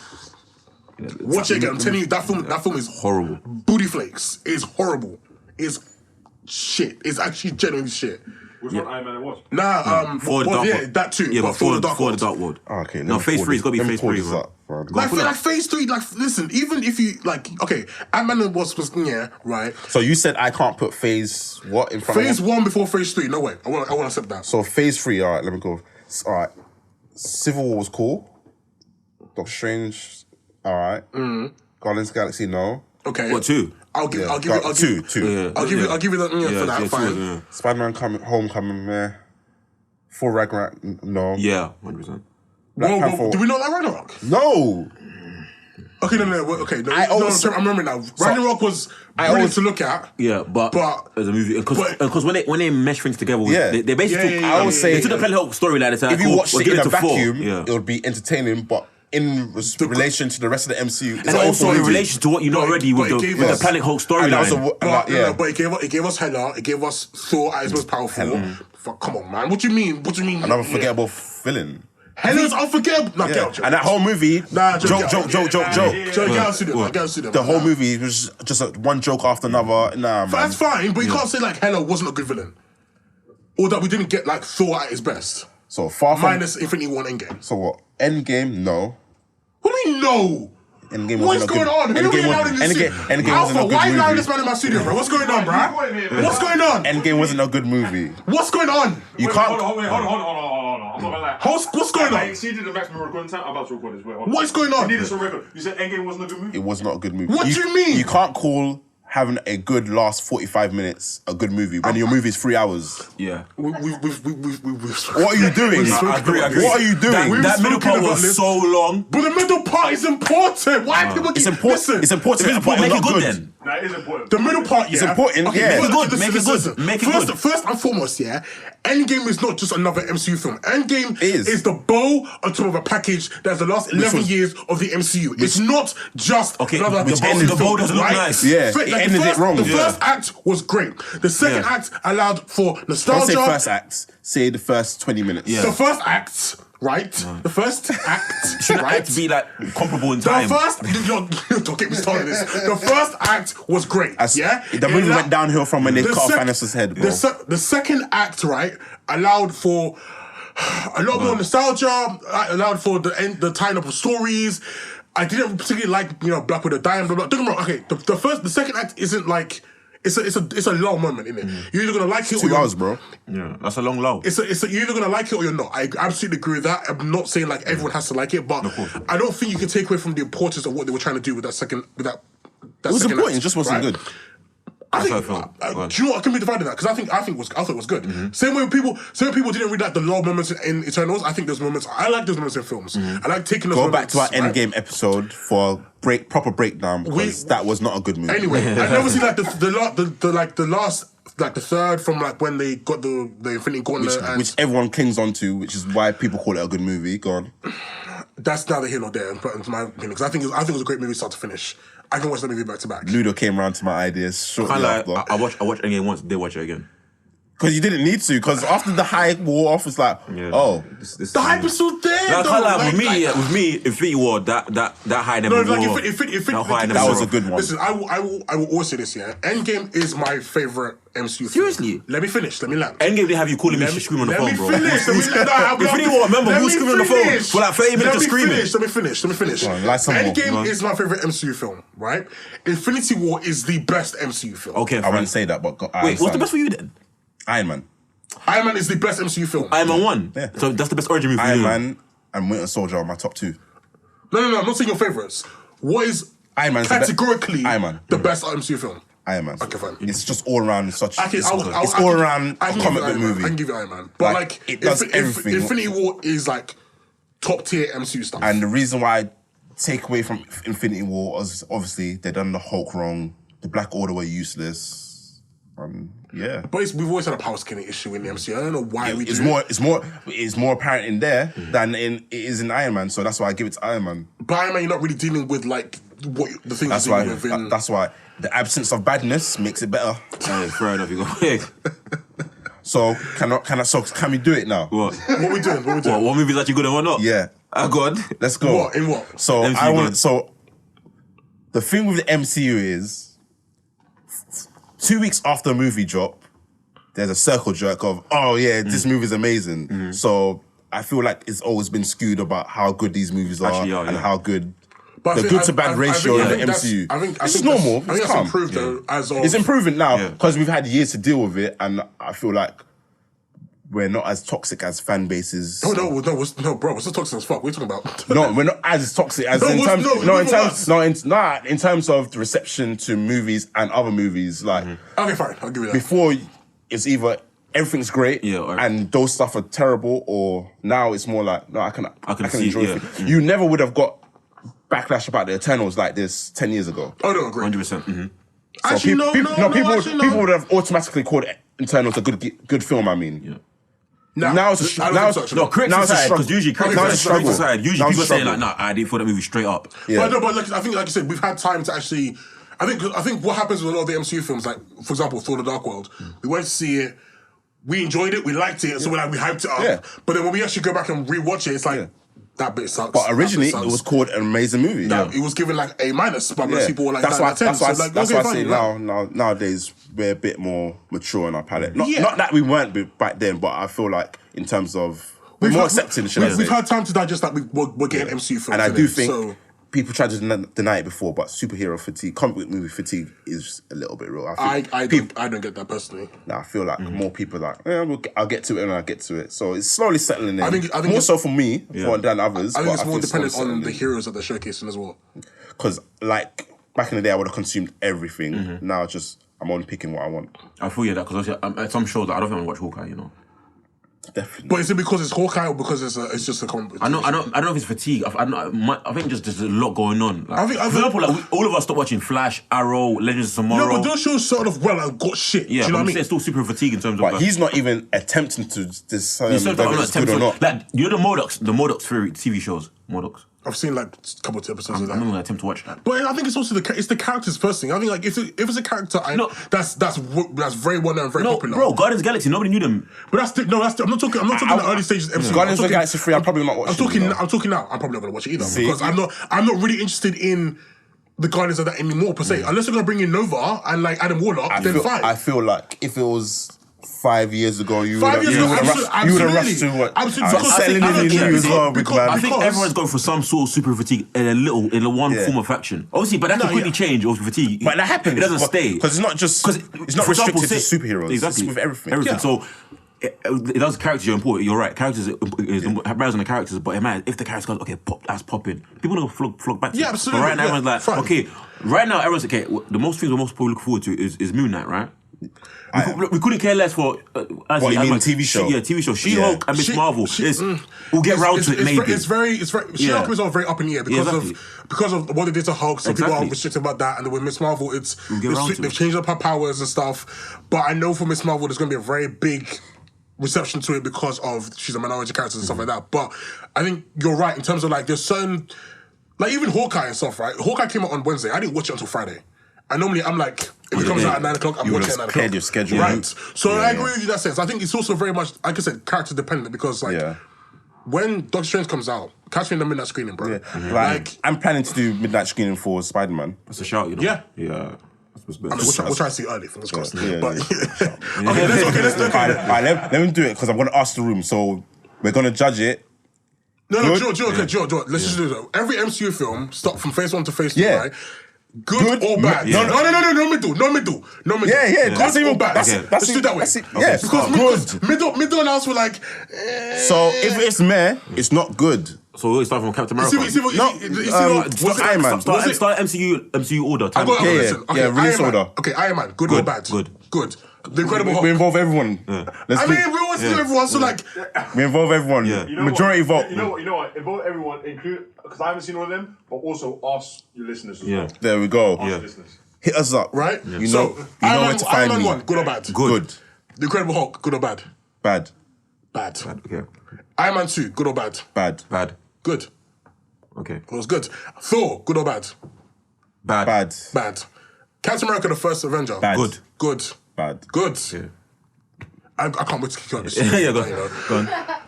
Watch it again. I'm telling you, that film is Horrible. booty flakes. It's horrible. It's shit. It's actually genuinely shit. Which one Iron Man and Wasp? Nah, For the well, Dark yeah, World. that too. Yeah, but For the Dark World. Dark World. Oh, okay, No, phase 3 has got to be phase 3, man. Like phase 3, like listen, even if you like, okay, Ant-Man and Wasp was right. So you said I can't put phase what in front Phase of 1 before phase 3. No way. I want to accept that. So phase 3, all right, let me go. All right, Civil War was cool. Doctor Strange, all right. Guardians of the Galaxy, no. Okay. What, 2? I'll give Two. you I'll give you that for that. Fine. Spider-Man Homecoming, meh. Full Ragnarok, no. Yeah, 100%. Black Panther. Do we not like Ragnarok? No. Okay, no. Okay, no. I remember now. Ragnarok was brilliant to look at. Yeah, but as a movie, because when they mesh things together, Yeah. they basically Yeah, took, yeah, I would say they took the Planet Hulk storyline. if you watched it in a vacuum, yeah. it would be entertaining, but in relation to the rest of the MCU. And also in relation to what you know already with the Planet Hulk storyline. But it gave us Hela, it gave us Thor at his most powerful. Fuck, come on, man. What do you mean? Another forgettable villain. Hela's unforgettable. Nah, get out, and that whole movie, joke. The whole movie was just one joke after another. Nah, man. That's fine, but you can't say like Hela wasn't a good villain. Or that we didn't get like Thor at his best. So far from... Minus Infinity War and Endgame. So what? Endgame, no. What do you mean, no? Endgame What's going on? Endgame Alpha, why are you allowing this man in my studio, bro? What's going on, bro? What's going on? Endgame wasn't a good movie. What's going on? You can't... Hold on. I'm not gonna lie. What's going on? I exceeded the maximum recording time. I'm about to record this. Wait, hold on. What's going on? You need this on record. You said Endgame wasn't a good movie? It was not a good movie. What do you mean? You can't call having a good last 45 minutes a good movie when your movie is 3 hours. Yeah. What are you doing? I agree. What are you doing? That middle part was so long. But the middle part is important. Why people keep... It's important. Listen, it's important. Make it good then. Nah, it is important. The middle part, yeah. It's important, Okay, yeah. Make it good. Make it good. Make it good. First and foremost, yeah, Endgame is not just another MCU film. Endgame is the bow on top of a package that's the last 11 years of the MCU. It's not just another the bow doesn't look nice. Yeah, it ended it wrong. The first act was great. The second act allowed for nostalgia. Don't say first act. Say the first 20 minutes. Yeah. The first act... Right? The first act, should right? To be like comparable in time. Don't get me started this. The first act was great. The movie went downhill from when they cut off Thanos' head, bro. The second act, right, allowed for a lot more nostalgia, allowed for the tying up of stories. I didn't particularly like, Black Widow dying, blah, blah. Don't get me wrong, okay, the second act isn't like... It's a long moment, isn't it? You're either gonna like it or 2 hours, bro. Yeah, that's a long lull. You're either gonna like it or you're not. I absolutely agree with that. I'm not saying like everyone has to like it, but I don't think you can take away from the importance of what they were trying to do with that second. That it was important. Act, it just wasn't good. I think. Do you know what? I can be divided that because I thought it was good. Mm-hmm. Same way people didn't really like the low moments in Eternals. I think those moments. I like those moments in films. I like taking those. Go moments, back to our Endgame episode for proper breakdown because that was not a good movie. Anyway, I never see like the last. Like the third from like when they got the Infinity Gauntlet, which everyone clings on to, which is why people call it a good movie. Go on. That's neither here nor there, but in my opinion, because I think it was a great movie start to finish. I can watch the movie back to back. Ludo came around to my ideas shortly after. I watched Endgame once, did watch it again. Because you didn't need to, because after the hype wore off, it's like, the hype is still there. I can't lie, with me, Infinity War, that high never wore. That was a good one. Listen, I will always say this, yeah. Endgame is my favorite MCU film. Seriously? Let me finish. Let me land. Endgame didn't have you calling me screaming on the phone, bro. Let me finish. Infinity War, remember, we were screaming on the phone for like 30 minutes of screaming. Let me finish. Endgame is my favorite MCU film, right? Infinity War is the best MCU film. Okay, I wouldn't say that, but wait, what's the best for you then? Iron Man. Iron Man is the best MCU film. Iron Man 1? Yeah. So that's the best origin movie for Iron you? Man and Winter Soldier are my top 2. No, I'm not saying your favourites. What is Iron Man's categorically the best MCU film? Iron Man. Okay, fine. It's just all around such... It's all around a comic book movie. I can give you Iron Man. But like it does everything. Infinity War is like top tier MCU stuff. And the reason why I take away from Infinity War is obviously they done the Hulk wrong. The Black Order were useless. Yeah, but we've always had a power scaling issue in the MCU. I don't know why we do. It's more apparent in there than it is in Iron Man. So that's why I give it to Iron Man. But Iron Man, you're not really dealing with like what the things that's you're why, dealing with. That's why the absence of badness makes it better. Fair enough. You go. So can we do it now? What? What we doing? What movie's actually good and what not? Yeah. Go on. Let's go. What? In what? So MCU So the thing with the MCU is 2 weeks after a movie drop, there's a circle jerk of, this movie's amazing. So I feel like it's always been skewed about how good these movies are and how good the good to bad ratio in the MCU. I think it's normal. I think that's improved though. It's improving now because we've had years to deal with it, and I feel like we're not as toxic as fan bases. No, bro, we're still toxic as fuck. What are you talking about? No, we're not as toxic as in terms of the reception to movies and other movies. Like, okay, fine, I'll give you that. Before, it's either everything's great and those stuff are terrible, or now it's more like I can enjoy it. You never would have got backlash about the Eternals like this 10 years ago. I don't agree. 100%. Actually, people would have automatically called Eternals a good film. I mean. Yeah. Now it's a No, critics now it's a aside, struggle. because usually Now it's a critics struggle. aside, usually Now it's people a saying like, struggle. nah, I didn't throw that movie straight up. Yeah. But I think, like you said, we've had time to actually. I think what happens with a lot of the MCU films, like for example, Thor: The Dark World, we went to see it, we enjoyed it, we liked it, so we hyped it up. Yeah. But then when we actually go back and rewatch it, it's like that bit sucks. But originally, That bit it was sucks. called an amazing movie. It was given like A-, but most people were like that's 9 why. out of 10. That's why. So, like, That's okay, why I fine, say right. nowadays we're a bit more mature in our palate. Not Yeah. that we weren't back then, but I feel like in terms of we're more accepting. We've had time to digest that we're getting MCU films. And I do innit? think So, people tried to deny it before, but superhero fatigue, comic book movie fatigue is a little bit real. I think don't get that personally. I feel like more people are like, I'll get to it and I'll get to it. So it's slowly settling in. I think more it's- so for me than others. I think but it's more it's dependent slowly on the settling heroes that they're showcasing as well. Because like back in the day, I would have consumed everything. Mm-hmm. Now I'm only picking what I want. I feel that because at some shows I don't think I watch Hawkeye. You know, Definitely. But is it because it's Hawkeye or because it's just a comic book? I don't know if it's fatigue. I think just there's a lot going on. Like, I think- for example, like all of us stopped watching Flash, Arrow, Legends of Tomorrow. No, but those shows sort of got shit. yeah, do you know but what I I'm mean? saying it's still super fatigue in terms of. But like, he's not even attempting to decide he's whether not it's good or not. Like you know the Modocs theory TV shows. Modocs. I've seen like a couple of episodes of I'm that. not gonna attempt to watch that. But I think it's also it's the characters first thing. I think like if it's a character that's very well known, very No, popular. bro, Guardians of the Galaxy, nobody knew them. But I'm not talking the early stages of MCU. Guardians of the Galaxy 3, I'm probably not watching. I'm talking now. I'm probably not gonna watch it either See? because I'm not really interested in the Guardians of that anymore per se. Unless they're gonna bring in Nova and like Adam Warlock, then fine. I feel like if it was 5 years ago, you would 5 years ago, have rushed to what? Absolutely. I'm settling in you as well, big man. I think everyone's going for some sort of super fatigue in a one form of faction. Obviously, but that can quickly change. Or fatigue, But that happens. It doesn't stay because it's not just it's not for example, restricted to superheroes. Exactly, It's with everything. Yeah. So. It does characters are important. You're right. Characters matters on the characters, but it matters if the character goes okay, pop, that's popping. People don't flock back to it. Absolutely. But right now, everyone's like, fine. okay. Right now, everyone's okay. The most things we're most probably looking forward to is Moon Knight, right? We couldn't care less for. What you mean, TV show? Yeah, TV show. She-Hulk and Miss Marvel. We'll get round to it maybe. It's very. She-Hulk is all very up in the air exactly. because of what they did to Hulk. So people are Exactly. restricted about that. And then with Miss Marvel, get round to they've it. changed up her powers and stuff. But I know for Miss Marvel, there's going to be a very big reception to it because of she's a minority character and stuff like that. But I think you're right in terms of like there's certain like even Hawkeye and stuff, right? Hawkeye came out on Wednesday. I didn't watch it until Friday. And normally I'm like, if it comes out at 9 o'clock, I'm You watching would've at 9 cleared o'clock. your schedule. Right. So Yeah, I agree with you in that sense. I think it's also very much, like I said, character dependent because like when Doctor Strange comes out, catch me in the midnight screening, bro. Like I'm planning to do midnight screening for Spider-Man. That's a shout, you know. Yeah. Yeah. I mean, we'll try to see early, fingers crossed. Yeah, But yeah. let's do it. Alright, let me do it because I'm going to ask the room. So we're going to judge it. No, Joe, let's just do it. Every MCU film, start from phase 1 to phase 2, Yeah. right? Good or bad? Yeah. No middle. Yeah. Good That's or even bad? better. Let's do it that way. That's it. Yeah. Because middle and us were like, So if it's meh, it's not good. So we start from Captain America. What's Iron Man? Start MCU order. I got Yeah, listen. yeah, release Iron Man. order. Okay, Iron Man. Good or bad? Good. The Incredible Hulk. We involve everyone. I mean, we always do everyone. So like, We involve everyone. Yeah. You know Majority what? vote. You know what? Involve everyone, include because I haven't seen all of them, but also ask your listeners as well. There we go. Ask your listeners. Hit us up. right? You So know Iron where to find Man me. 1, good or bad? Good. The Incredible Hulk, good or bad? Bad. Bad. Okay. Iron Man 2, good or bad? Bad. Bad. Good. Okay. It was good. Thor, good or bad? Bad. Bad. Bad. Captain America, the first Avenger. Bad. Good. Good. Bad. Good. Yeah. I can't wait to kick you on this. Yeah, go You know.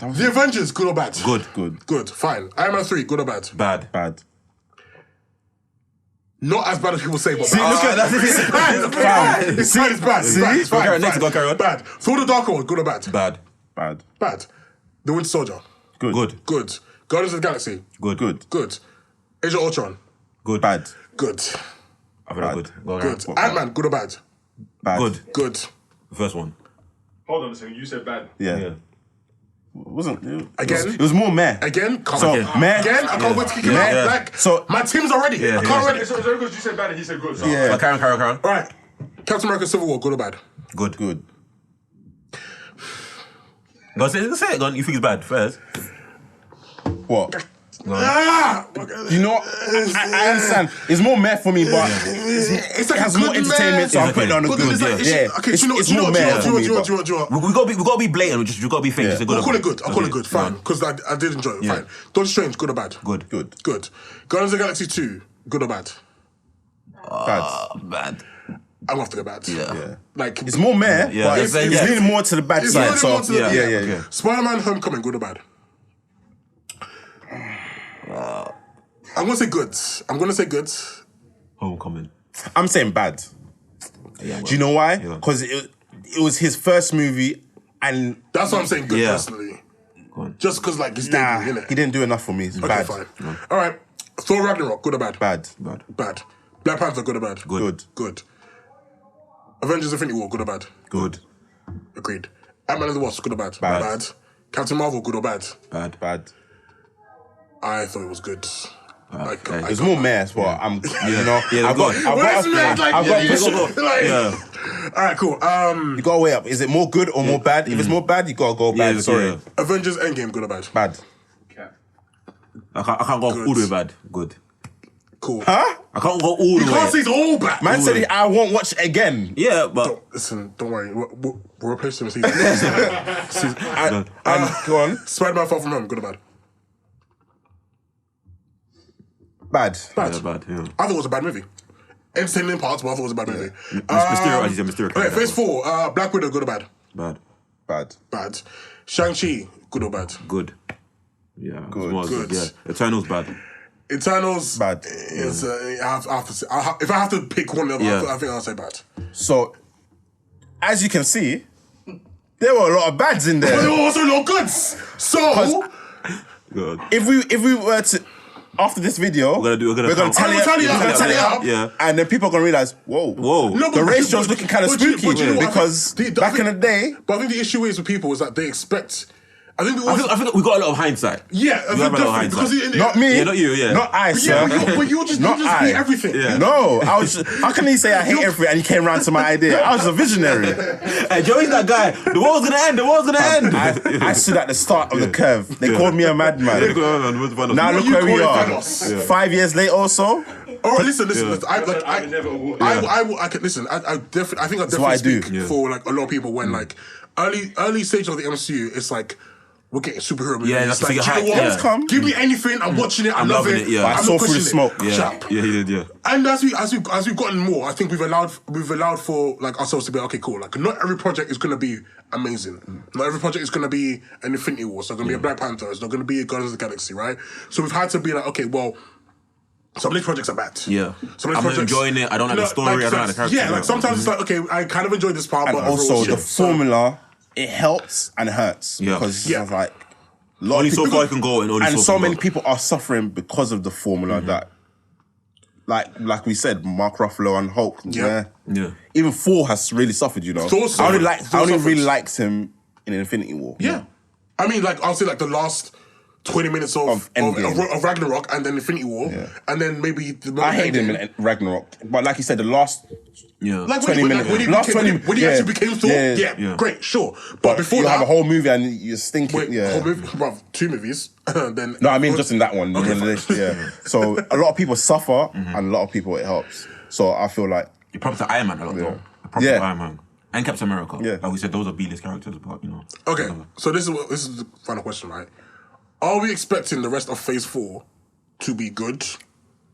on. The Avengers, good or bad? Good. Good. Good. Fine. Iron Man 3, good or bad? Bad. Bad. Not as bad as people say, but See, look at that. It's bad. It's bad. It's bad. It's bad. It's bad. It's Go fine. carry on, next, Fine. go carry on. Bad. Thor: The Dark World, good or bad? Bad. Bad. Bad. The Winter Soldier, Good. Good. good. Guardians of the Galaxy, Good. Good. good. Age of Ultron, Good. Bad. good. I've heard good. Go Good. on. Ant-Man, good or bad? Bad. Good. Good. First one. Hold on a second. You said bad. Yeah. Yeah. It wasn't. Again? It was more meh. Again, come So, on. man- Again, I can't wait to kick him Man- out. Yeah. Like, So- my team's already. I can't already. It's only because you said bad and he said good. So Yeah. Carry on. All right. Captain America: Civil War, good or bad? Good. Good. Go say it. Go on. You think it's bad first? What? You know, I understand. It's more meh for me, but It's like it has a more good entertainment, so I'm putting it on a But good. it's like, Yeah, okay, it's do you know more meh for me. do you know what? We gotta be blatant. We gotta be fake. Yeah. Just a good I'll call one. it good. I'll call it Okay. good. Fine, because I did enjoy it. Fine. Doctor Strange, good or bad? Good. Good. Guardians of the Galaxy 2, good or bad? Bad. Bad. I'm gonna have to go bad. Yeah. Like It's more meh, Yeah, but it's yeah. leaning more to the bad It's side. leaning So more to the- yeah. Okay. Spider-Man Homecoming, good or bad? I'm gonna say good. Homecoming. I'm saying bad. Yeah, Do you know why? Yeah. Because it was his first movie, and That's what I'm saying good Yeah. personally. Go on. Just because like his nah, debut, innit? he didn't do enough for me. It's Okay, bad. fine. All right. Thor Ragnarok, good or bad? Bad. Bad. Bad. Black Panther, good or bad? Good. Good. Avengers Infinity War, good or bad? Good. Agreed. Ant-Man and the Wasp, good or bad? Bad. Captain Marvel, good or bad? Bad. Bad. I thought it was good. Like, okay. It's more mess, but I'm, you know, Yeah, I've got, Where's mad? Like, I've got, yeah, push you it. go. Like, Yeah. All right, cool. You gotta weigh up. Is it more good or more bad? If it's more bad, you gotta go bad. Yeah, Sorry, yeah. Avengers Endgame, good or bad? bad. I can't go all the way bad. Good. Cool. Huh? I can't go all the You way. can't say it's all bad. Man said I won't watch it again. Yeah, but Listen, don't worry. We'll replace him season. And Go on. Spider-Man Far From Home, good or bad? Bad. Bad. yeah, bad. Yeah. I thought it was a bad movie. Entertaining parts, but I thought it was a bad movie. Mysterio, as you said, Mysterio. Okay, Phase 4, Black Widow, good or bad? Bad. Bad. Bad. Shang-Chi, good or bad? Good. Yeah. Good. Smart, Good. Yeah. Eternal's bad. Eternals, Bad. Is, I have to say, if I have to pick one of them, Yeah. I think I'll say bad. So, as you can see, there were a lot of bads in But there there. were also no goods. So, Good. If we were to, after this video, We're gonna tally tally it up. we're gonna tally it up, Yeah. and then people are gonna realize, whoa, No, the ratio's looking kind of but you- spooky but you know what? because I think- back in the day, But I think the issue is with people is that they expect. I think I think we got a lot of hindsight. yeah, I We think have a lot of definitely hindsight. because not me, Yeah, not you, yeah. not I, Yeah, sir, but you just not I. be everything. Yeah. No, I was. How can he say I hate everything and he came round to my idea? I was a visionary. Hey, Joey's that guy. The world's gonna end. The world's gonna end. I stood at the start of the curve. They called me a madman. Now What look you where we call it, are. Thanos? 5 years later or so. All right, listen. I never awarded. I can listen. I think I what definitely I do. speak for like a lot of people when like early stage of the MCU, it's like we're getting superhero movies. Yeah, it's that's like, to do you get know hyped, what? yeah. Come. Give me anything. I'm watching it. I'm loving it. it, yeah. I'm I saw not through the questioning smoke. it. Yeah. Sharp. Yeah, he did. Yeah. And as we've gotten more, I think we've allowed for like ourselves to be okay, cool. Like not every project is gonna be amazing. Not every project is gonna be an Infinity War. It's not gonna be a Black Panther. It's not gonna be a Guardians of the Galaxy, right? So we've had to be like, okay, well, some of these projects are bad. Yeah. Some of these I'm not enjoying it. I don't like the story. I don't like the characters. Yeah, like sometimes it's like, okay, I kind of enjoy this part, And but also overall the shit. So- formula, it helps and hurts Yeah. because Yeah. it's like a lot Only of so people, far you can go, and only and so so far many go. people are suffering because of the formula that, like we said, Mark Ruffalo and Hulk. Yeah. Yeah. Even Thor has really suffered. You know, Thor I only suffered. like. Thor I only suffered. really liked him in Infinity War. Yeah. I mean, like, I'll say, like, the last 20 minutes of Endgame. Ragnarok and then Infinity War. Yeah. And then maybe... I hated him in Ragnarok, but like you said, the last Yeah. Like, 20 minutes. When he, Last became, 20 when he yeah. actually became Thor, Yeah. yeah, great, sure. But But before you that... have a whole movie and you're stinking. wait, yeah. whole movie, bruv, 2 movies. Then No, I mean just in that one. Okay, in the list, yeah. So a lot of people suffer, and a lot of people it helps. So I feel like You proper to Iron Man a lot, though. Proper Yeah. to Iron Man. And Captain America. Yeah. Like we said, those are B-list characters, but, you know. Okay, so this is the final question, right? Are we expecting the rest of Phase 4 to be good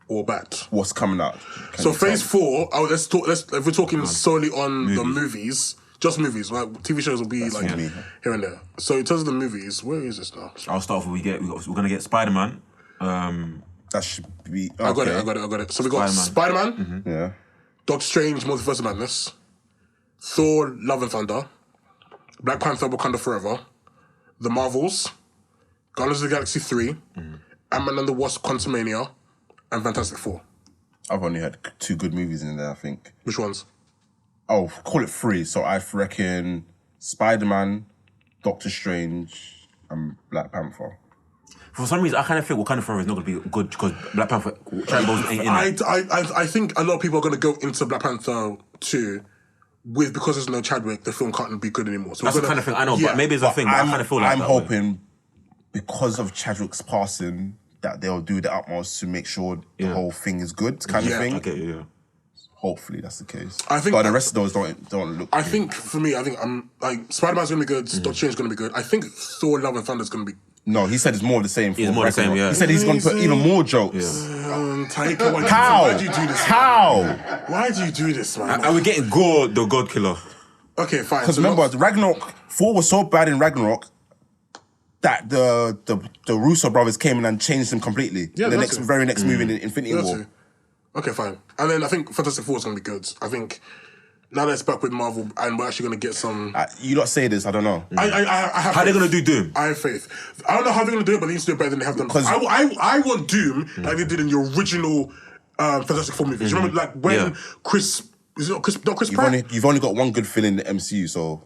or bad? what's coming out. Can So you Phase tell? 4, if we're talking solely on the movies, just movies, right? TV shows will be like me. here and there. So in terms of the movies, where is this now? I'll start off with we're gonna get Spider-Man. That should be. Okay. I got it. So we got Spider-Man, Yeah. Doctor Strange, Multiverse of Madness, Thor, Love and Thunder, Black Panther, Wakanda Forever, The Marvels, Guardians of the Galaxy 3, Ant-Man and the Wasp, Quantumania, and Fantastic Four. I've only had 2 good movies in there, I think. Which ones? Oh, call it 3. So I reckon Spider-Man, Doctor Strange, and Black Panther. For some reason, I kind of think Wakanda Forever is not going to be good because Black Panther ain't in it. I think a lot of people are going to go into Black Panther 2 because there's no Chadwick, the film can't be good anymore. So That's the kind of thing I know, but maybe it's a thing. But I kind of feel like I'm that way. hoping because of Chadwick's passing that they'll do the utmost to make sure the whole thing is good, kind of thing. Okay, yeah. Hopefully that's the case. I think, but the rest of those don't look. I think for me, I'm like Spider-Man's gonna be good. Doctor Strange is gonna be good. I think Thor: Love and Thunder is gonna be. No, he said it's more of the same. It's more the same, yeah. He said he's gonna put even more jokes. Taika, why do you do this? How? Why do you do this, man? And we're getting Gore, the God Killer. Okay, fine. Because remember, Ragnarok, Thor was so bad in Ragnarok that the Russo brothers came in and changed him completely. Yeah, the that's very next movie in Infinity War. Okay, fine. And then I think Fantastic Four is going to be good. I think now that it's back with Marvel and we're actually going to get some... you lot say this, I don't know. I have How are they going to do Doom? I have faith. I don't know how they're going to do it, but they need to do it better than they have done. I want Doom like they did in the original Fantastic Four movies. Remember, like when Chris... Is it not Chris Pratt? You've only got one good feeling in the MCU, so...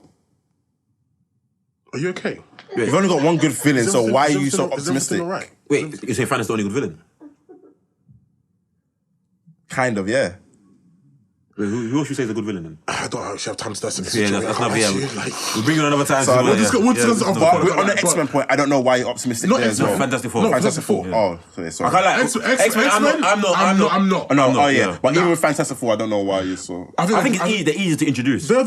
Are you okay? You've only got one good feeling, so why are you so optimistic? Right? Wait, you say Thanos the only good villain? Kind of, yeah. Wait, who else you say is a good villain then? I don't actually have time to dissect this. Yeah, that's not... Yeah, we'll bring you another time. We'll discuss it off But on the X-Men point, I don't know why you're optimistic there as well. Fantastic Four. No, Fantastic Four. Yeah. Oh, sorry. I can't like X-Men. I'm not. Oh yeah, but even with Fantastic Four, I don't know why you're so... I think they're easy to introduce. No,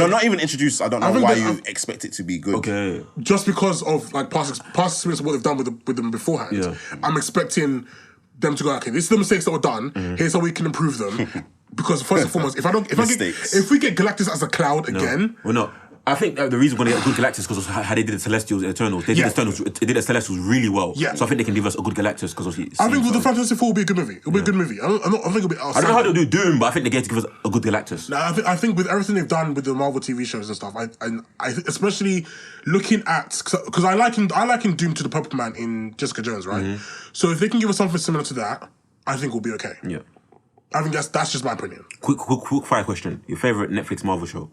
not even introduced. I don't know why you expect it to be good. Okay. Just because of like past experience of what they've done with them beforehand, I'm expecting them to go, okay, these are the mistakes that were done. Here's how we can improve them. Because first and foremost, if we get Galactus as a cloud again, we're not. I think the reason we're going to get a good Galactus because how they did the Celestials, Eternals. They did the Celestials really well. Yeah. So I think they can give us a good Galactus because I think with the Fantastic Four will be a good movie. It'll be a good movie. I think it'll be. I don't know how they'll do Doom, but I think they get to give us a good Galactus. Nah, I think with everything they've done with the Marvel TV shows and stuff, I think especially looking at because I liken Doom to the Purple Man in Jessica Jones, right? So if they can give us something similar to that, I think we'll be okay. Yeah. I think that's just my opinion. Quick fire question. Your favourite Netflix Marvel show?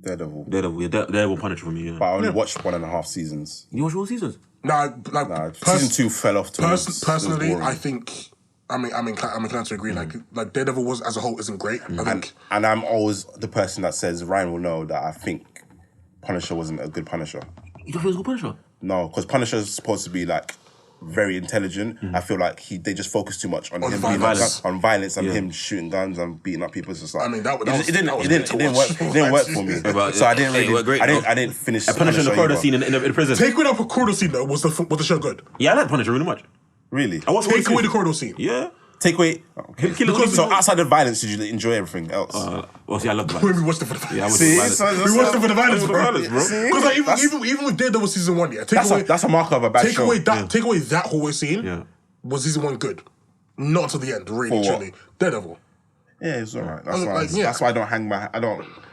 Daredevil. Daredevil Punisher for me, yeah. But I only watched 1.5 seasons. You watch all seasons? Nah, season 2 fell off to personally, I think I'm inclined to agree. Like Daredevil was as a whole isn't great. I think, and I'm always the person that says Ryan will know that I think Punisher wasn't a good Punisher. You don't feel it was a good Punisher? No, because Punisher is supposed to be like very intelligent. I feel like they just focus too much on him violence and him shooting guns and beating up people. It's just like, it didn't work for me. So I didn't really. I didn't finish. A Punisher in the corridor scene in the prison. Take away the corridor scene though. Was the show good? Yeah, I like Punisher really much. Really? Take away the corridor scene. Yeah. Take away. So outside the violence, did you enjoy everything else? Well, see, I love the violence. We watched it for the violence. Yeah, I watched the violence. We watched it for the violence, bro. Because like, even with Daredevil season 1, that's a marker of a bad show. Take away that whole scene. Yeah. Was season 1 good? Not until the end, really, truly. Daredevil. Yeah, it's alright. That's why I don't hang my. I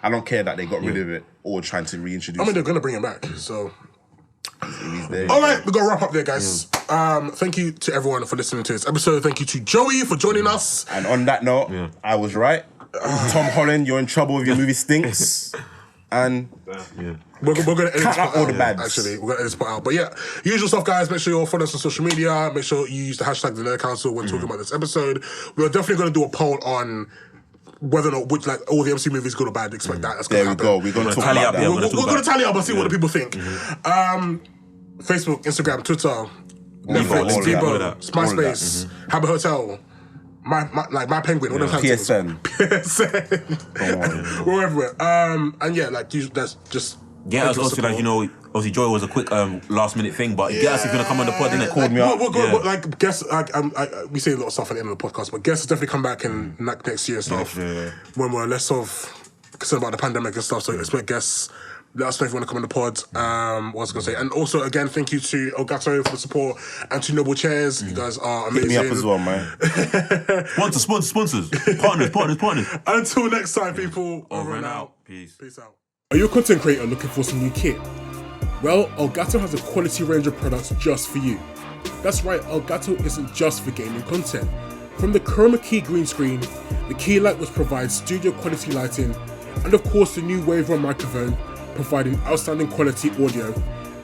don't care that they got rid of it or trying to reintroduce. I mean, they're gonna bring him back, so. There, all right, we're gonna wrap up there, guys. Thank you to everyone for listening to this episode. Thank you to Joey for joining us. And on that note, I was right. Tom Holland, you're in trouble with your movie stinks. And we're gonna edit this part all the bads. Actually, we're gonna edit this part out. But yeah, usual stuff, guys. Make sure you follow us on social media. Make sure you use the hashtag the Nerd Council when talking about this episode. We're definitely gonna do a poll on whether or not all the MC movies good or bad. Expect that. That's gonna happen. We're gonna tally up. We're gonna tally up and see what the people think. Facebook, Instagram, Twitter, Netflix, Debo, MySpace, Habit Hotel, my Penguin, all those kinds of things. PSN. We're everywhere. And yeah, like that's just also like obviously Joy was a quick last minute thing, but guess if you're gonna come on the pod, didn't call me up. Like guess we say a lot of stuff at the end of the podcast, but guess definitely come back in next year and stuff when we're less of concerned about the pandemic and stuff. So expect guests. Let us know if you want to come on the pod. What was I going to say? And also, again, thank you to ELGATO for the support and to Noble Chairs. You guys are amazing. Hit me up as well, man. Sponsors. Partners. Until next time, people. Over and out. Peace out. Are you a content creator looking for some new kit? Well, ELGATO has a quality range of products just for you. That's right, ELGATO isn't just for gaming content. From the chroma key green screen, the key light which provides studio quality lighting, and of course the new Waveron microphone, providing outstanding quality audio,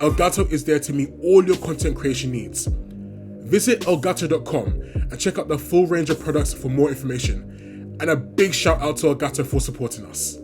ELGATO is there to meet all your content creation needs. Visit elgato.com and check out the full range of products for more information. And a big shout out to ELGATO for supporting us.